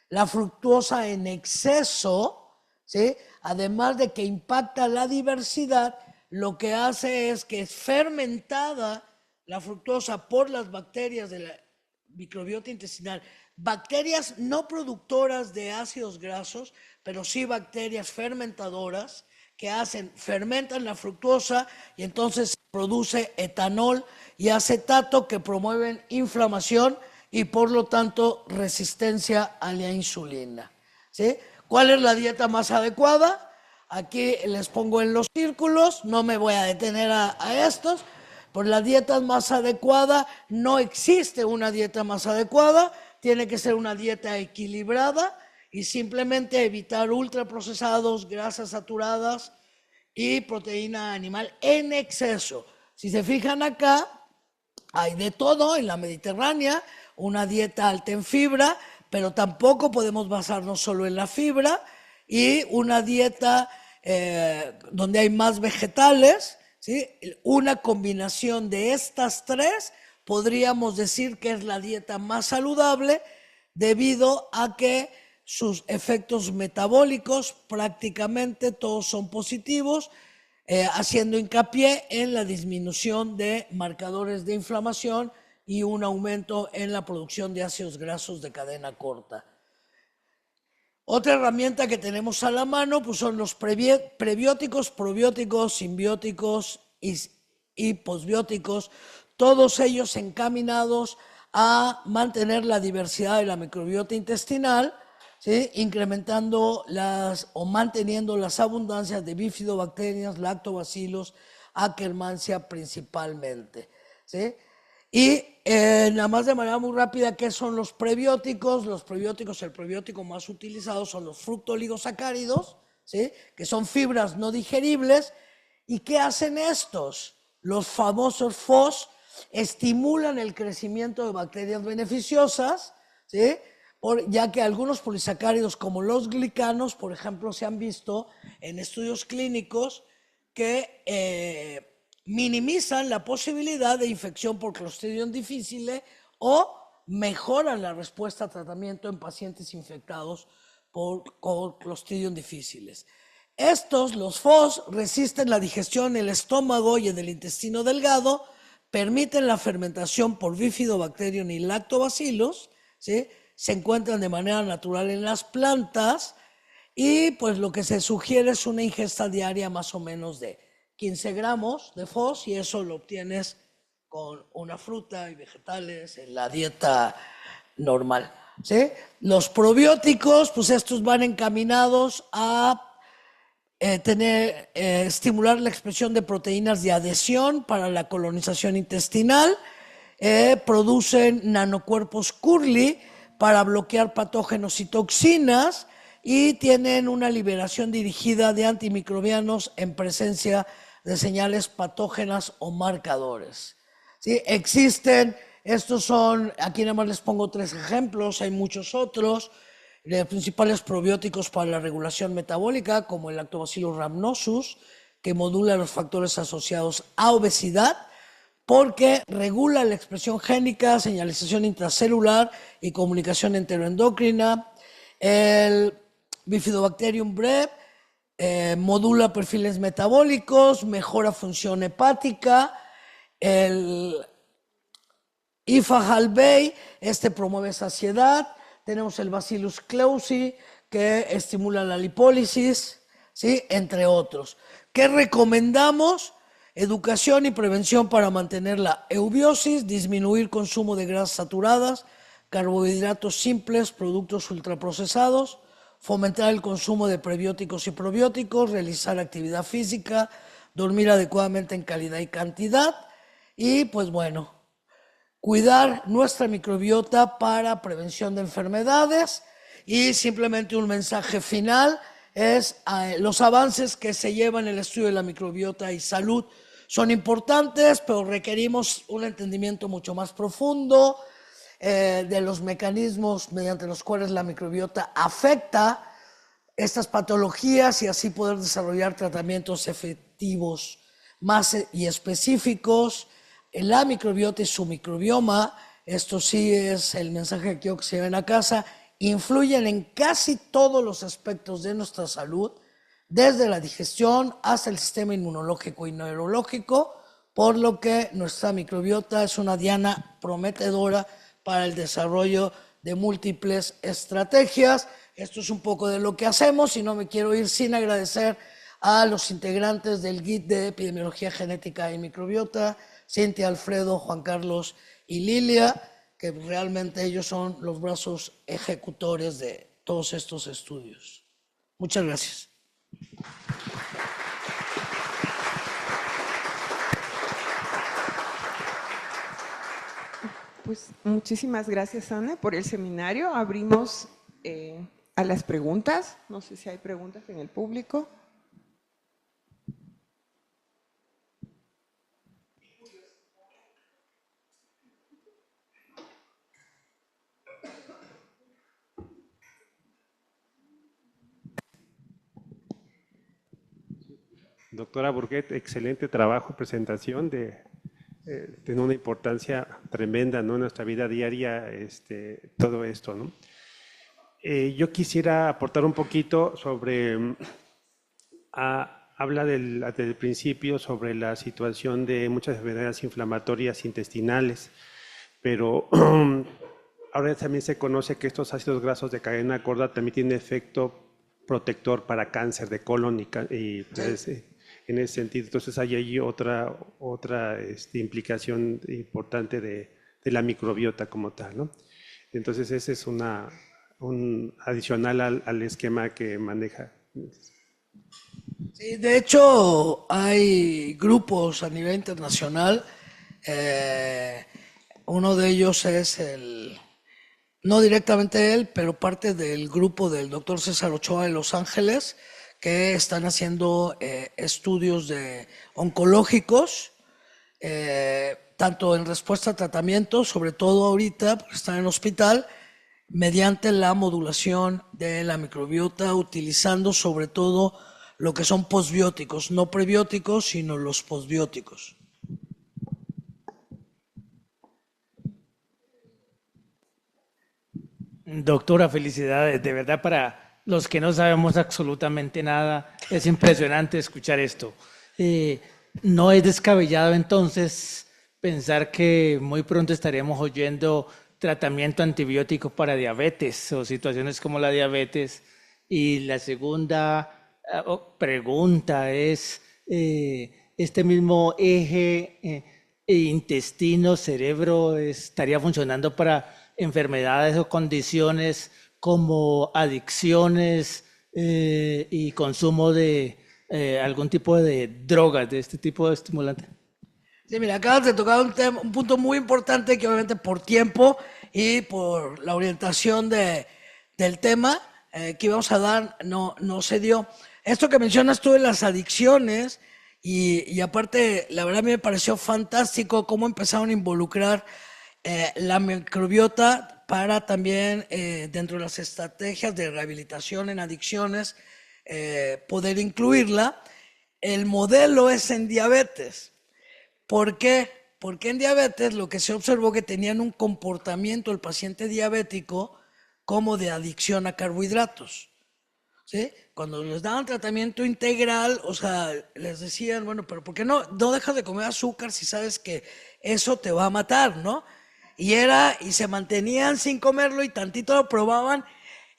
La fructosa en exceso, ¿sí? Además de que impacta la diversidad, lo que hace es que es fermentada la fructosa por las bacterias de la microbiota intestinal, bacterias no productoras de ácidos grasos, pero sí bacterias fermentadoras que fermentan la fructosa y entonces produce etanol y acetato que promueven inflamación y por lo tanto resistencia a la insulina, ¿sí? ¿Cuál es la dieta más adecuada? Aquí les pongo en los círculos, no me voy a detener a estos. Por la dieta más adecuada, no existe una dieta más adecuada, tiene que ser una dieta equilibrada y simplemente evitar ultraprocesados, grasas saturadas y proteína animal en exceso. Si se fijan acá, hay de todo en la Mediterránea, una dieta alta en fibra, pero tampoco podemos basarnos solo en la fibra, y una dieta donde hay más vegetales, ¿sí? Una combinación de estas tres podríamos decir que es la dieta más saludable debido a que sus efectos metabólicos prácticamente todos son positivos, haciendo hincapié en la disminución de marcadores de inflamación y un aumento en la producción de ácidos grasos de cadena corta. Otra herramienta que tenemos a la mano pues son los prebióticos, probióticos, simbióticos y posbióticos, todos ellos encaminados a mantener la diversidad de la microbiota intestinal, ¿sí? Incrementando o manteniendo las abundancias de bifidobacterias, lactobacillus, Akkermansia principalmente, ¿sí? Y nada más de manera muy rápida, ¿qué son los prebióticos? Los prebióticos, el prebiótico más utilizado son los fructooligosacáridos, ¿sí? Que son fibras no digeribles. ¿Y qué hacen estos? Los famosos FOS estimulan el crecimiento de bacterias beneficiosas, ¿sí? Ya que algunos polisacáridos como los glicanos, por ejemplo, se han visto en estudios clínicos que minimizan la posibilidad de infección por Clostridium difficile o mejoran la respuesta a tratamiento en pacientes infectados por Clostridium difficile. Estos, los FOS, resisten la digestión en el estómago y en el intestino delgado, permiten la fermentación por Bifidobacterium y Lactobacillus, ¿sí? Se encuentran de manera natural en las plantas y pues lo que se sugiere es una ingesta diaria más o menos de 15 gramos de FOS y eso lo obtienes con una fruta y vegetales en la dieta normal, ¿sí? Los probióticos, pues estos van encaminados a estimular la expresión de proteínas de adhesión para la colonización intestinal, producen nanocuerpos Curly para bloquear patógenos y toxinas y tienen una liberación dirigida de antimicrobianos en presencia de señales patógenas o marcadores. ¿Sí? Existen, estos son, aquí nada más les pongo 3 ejemplos, hay muchos otros, de principales probióticos para la regulación metabólica, como el Lactobacillus rhamnosus, que modula los factores asociados a obesidad, porque regula la expresión génica, señalización intracelular y comunicación enteroendocrina. El Bifidobacterium breve modula perfiles metabólicos, mejora función hepática. El Ifah-Halbei, promueve saciedad. Tenemos el Bacillus clausii, que estimula la lipólisis, ¿sí? Entre otros. ¿Qué recomendamos? Educación y prevención para mantener la eubiosis, disminuir consumo de grasas saturadas, carbohidratos simples, productos ultraprocesados, fomentar el consumo de prebióticos y probióticos, realizar actividad física, dormir adecuadamente en calidad y cantidad y pues bueno, cuidar nuestra microbiota para prevención de enfermedades. Y simplemente un mensaje final es los avances que se llevan en el estudio de la microbiota y salud son importantes, pero requerimos un entendimiento mucho más profundo de los mecanismos mediante los cuales la microbiota afecta estas patologías y así poder desarrollar tratamientos efectivos más y específicos. La microbiota y su microbioma, esto sí es el mensaje que quiero que se lleven a casa, influyen en casi todos los aspectos de nuestra salud, desde la digestión hasta el sistema inmunológico y neurológico, por lo que nuestra microbiota es una diana prometedora para el desarrollo de múltiples estrategias. Esto es un poco de lo que hacemos y no me quiero ir sin agradecer a los integrantes del GIT de Epidemiología Genética y Microbiota, Cintia, Alfredo, Juan Carlos y Lilia, que realmente ellos son los brazos ejecutores de todos estos estudios. Muchas gracias. Pues muchísimas gracias, Ana, por el seminario. Abrimos a las preguntas. No sé si hay preguntas en el público. Doctora Burguet, excelente trabajo, presentación tiene una importancia tremenda, ¿no? En nuestra vida diaria, todo esto, ¿no? Yo quisiera aportar un poquito sobre, habla desde el principio sobre la situación de muchas enfermedades inflamatorias intestinales, pero ahora también se conoce que estos ácidos grasos de cadena corta también tienen efecto protector para cáncer de colon y pues, en ese sentido. Entonces hay ahí otra implicación importante de la microbiota como tal, ¿no? Entonces ese es un adicional al esquema que maneja. Sí, de hecho hay grupos a nivel internacional, uno de ellos es no directamente él, pero parte del grupo del doctor César Ochoa de Los Ángeles, que están haciendo estudios oncológicos, tanto en respuesta a tratamiento, sobre todo ahorita, porque están en el hospital, mediante la modulación de la microbiota, utilizando sobre todo lo que son posbióticos, no prebióticos, sino los posbióticos. Doctora, felicidades. De verdad, para los que no sabemos absolutamente nada, es impresionante escuchar esto. No es descabellado entonces pensar que muy pronto estaremos oyendo tratamiento antibiótico para diabetes o situaciones como la diabetes. Y la segunda pregunta es, este mismo eje intestino-cerebro estaría funcionando para enfermedades o condiciones como adicciones y consumo de algún tipo de drogas, de este tipo de estimulantes. Sí, mira, acabas de tocar un punto muy importante que obviamente por tiempo y por la orientación del tema que íbamos a dar no se dio. Esto que mencionas tú de las adicciones y aparte, la verdad a mí me pareció fantástico cómo empezaron a involucrar la microbiota para también dentro de las estrategias de rehabilitación en adicciones poder incluirla. El modelo es en diabetes. ¿Por qué? Porque en diabetes lo que se observó que tenían un comportamiento el paciente diabético como de adicción a carbohidratos, ¿sí? Cuando les daban tratamiento integral, o sea, les decían, bueno, pero ¿por qué no dejas de comer azúcar si sabes que eso te va a matar, ¿no? Y se mantenían sin comerlo y tantito lo probaban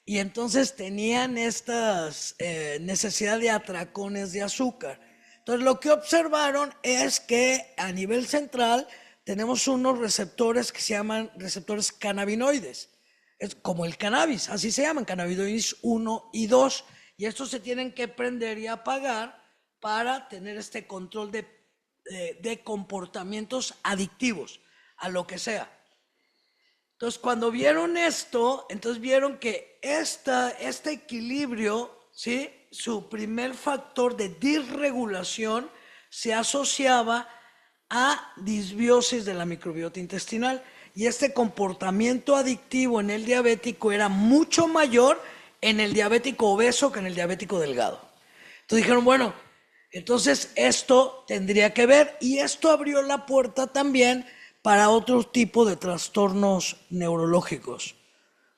y entonces tenían estas necesidad de atracones de azúcar. Entonces lo que observaron es que a nivel central tenemos unos receptores que se llaman receptores cannabinoides. Es como el cannabis, así se llaman, cannabinoides 1 y 2. Y estos se tienen que prender y apagar para tener este control de comportamientos adictivos a lo que sea. Entonces cuando vieron esto, entonces vieron que este equilibrio, ¿sí?, su primer factor de disregulación se asociaba a disbiosis de la microbiota intestinal y este comportamiento adictivo en el diabético era mucho mayor en el diabético obeso que en el diabético delgado. Entonces dijeron, bueno, entonces esto tendría que ver y esto abrió la puerta también para otro tipo de trastornos neurológicos,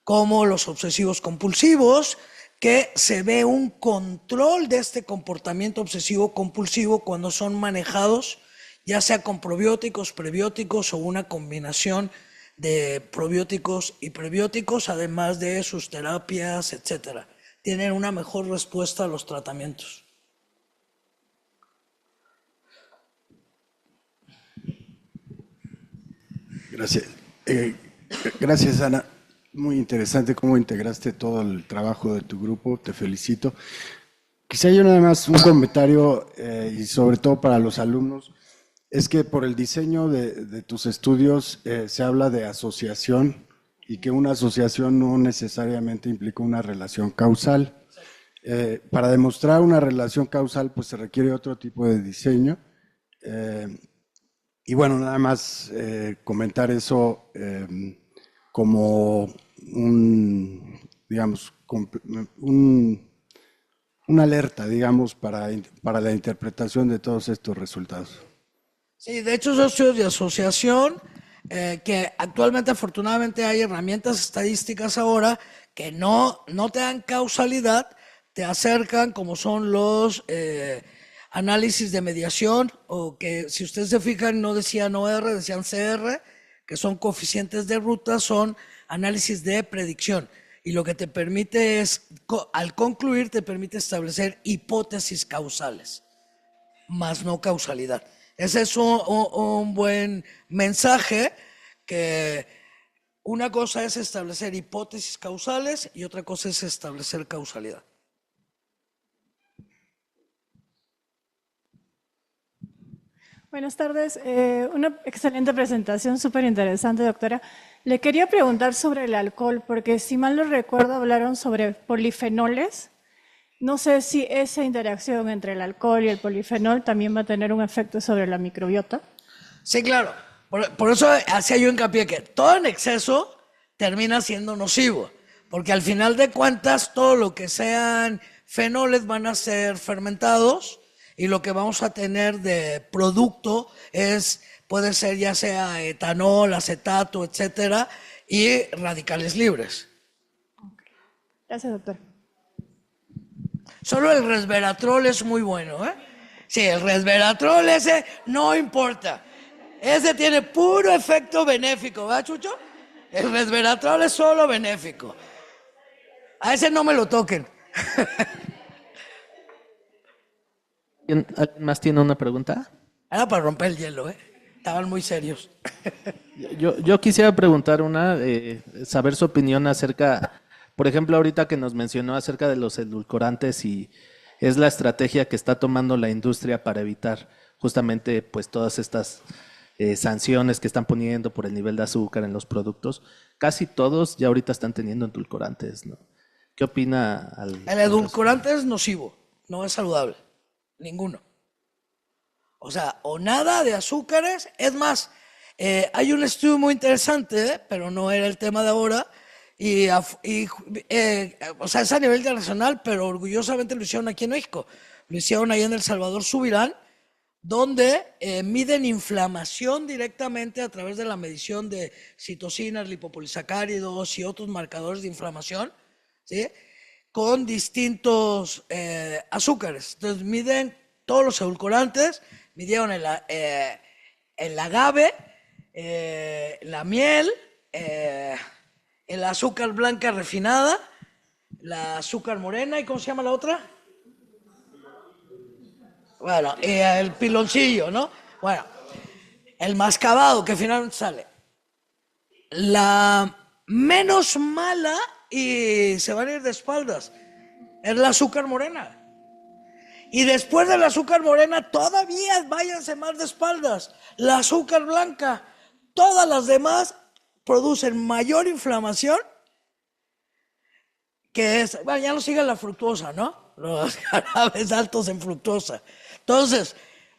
como los obsesivos compulsivos, que se ve un control de este comportamiento obsesivo compulsivo cuando son manejados, ya sea con probióticos, prebióticos o una combinación de probióticos y prebióticos, además de sus terapias, etcétera. Tienen una mejor respuesta a los tratamientos. Gracias. Gracias, Ana. Muy interesante cómo integraste todo el trabajo de tu grupo, te felicito. Quizá yo nada más un comentario, y sobre todo para los alumnos, es que por el diseño de tus estudios se habla de asociación y que una asociación no necesariamente implica una relación causal. Para demostrar una relación causal pues se requiere otro tipo de diseño. Y bueno, nada más comentar eso como una alerta, digamos, para la interpretación de todos estos resultados. Sí, de hecho, esos estudios de asociación, que actualmente afortunadamente hay herramientas estadísticas ahora que no te dan causalidad, te acercan como son los análisis de mediación, o que si ustedes se fijan no decían OR, decían CR, que son coeficientes de ruta, son análisis de predicción. Y lo que te permite es, al concluir, te permite establecer hipótesis causales, más no causalidad. Ese es un buen mensaje, que una cosa es establecer hipótesis causales y otra cosa es establecer causalidad. Buenas tardes. Una excelente presentación, súper interesante, doctora. Le quería preguntar sobre el alcohol, porque si mal no recuerdo hablaron sobre polifenoles. No sé si esa interacción entre el alcohol y el polifenol también va a tener un efecto sobre la microbiota. Sí, claro. Por eso hacía yo hincapié que todo en exceso termina siendo nocivo, porque al final de cuentas todo lo que sean fenoles van a ser fermentados y lo que vamos a tener de producto puede ser ya sea etanol, acetato, etcétera, y radicales libres. Gracias, doctor. Solo el resveratrol es muy bueno, ¿eh? Sí, el resveratrol ese no importa. Ese tiene puro efecto benéfico, ¿verdad, Chucho? El resveratrol es solo benéfico. A ese no me lo toquen. ¿Alguien más tiene una pregunta? Era para romper el hielo, ¿eh? Estaban muy serios. Yo quisiera preguntar saber su opinión acerca, por ejemplo, ahorita que nos mencionó acerca de los edulcorantes y es la estrategia que está tomando la industria para evitar justamente pues todas estas sanciones que están poniendo por el nivel de azúcar en los productos. Casi todos ya ahorita están teniendo edulcorantes, ¿no? ¿Qué opina El edulcorante es nocivo, no es saludable. Ninguno. O sea, o nada de azúcares. Es más, hay un estudio muy interesante, pero no era el tema de ahora, o sea, es a nivel internacional, pero orgullosamente lo hicieron aquí en México. Lo hicieron ahí en El Salvador, Subirán, donde miden inflamación directamente a través de la medición de citocinas, lipopolisacáridos y otros marcadores de inflamación, ¿sí? Con distintos azúcares. Entonces miden todos los edulcorantes, midieron el agave, la miel, el azúcar blanca refinada, la azúcar morena, ¿y cómo se llama la otra? Bueno, el piloncillo, ¿no? Bueno, el mascabado que finalmente sale. La menos mala, y se van a ir de espaldas, es la azúcar morena. Y después de la azúcar morena, todavía váyanse más de espaldas. La azúcar blanca. Todas las demás producen mayor inflamación, que es, bueno, ya no sigue la fructosa, ¿no? Los jarabes altos en fructosa. Entonces,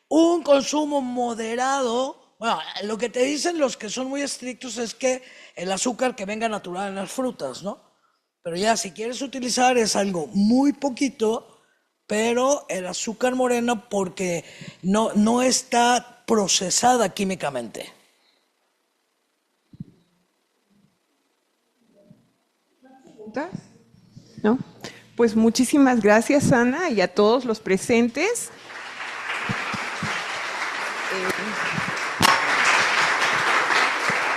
un consumo moderado, bueno, lo que te dicen los que son muy estrictos es que el azúcar que venga natural en las frutas, ¿no? Pero ya si quieres utilizar es algo muy poquito, pero el azúcar morena porque no está procesada químicamente. ¿No? Pues muchísimas gracias, Ana, y a todos los presentes.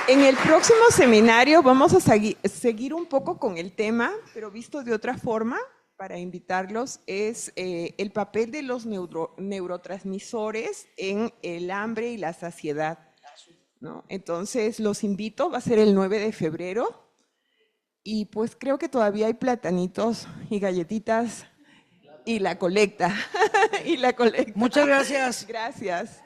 En el próximo seminario vamos a seguir un poco con el tema, pero visto de otra forma, para invitarlos, es el papel de los neurotransmisores en el hambre y la saciedad, ¿no? Entonces, los invito, va a ser el 9 de febrero, y pues creo que todavía hay platanitos y galletitas y la colecta. Muchas gracias. Gracias.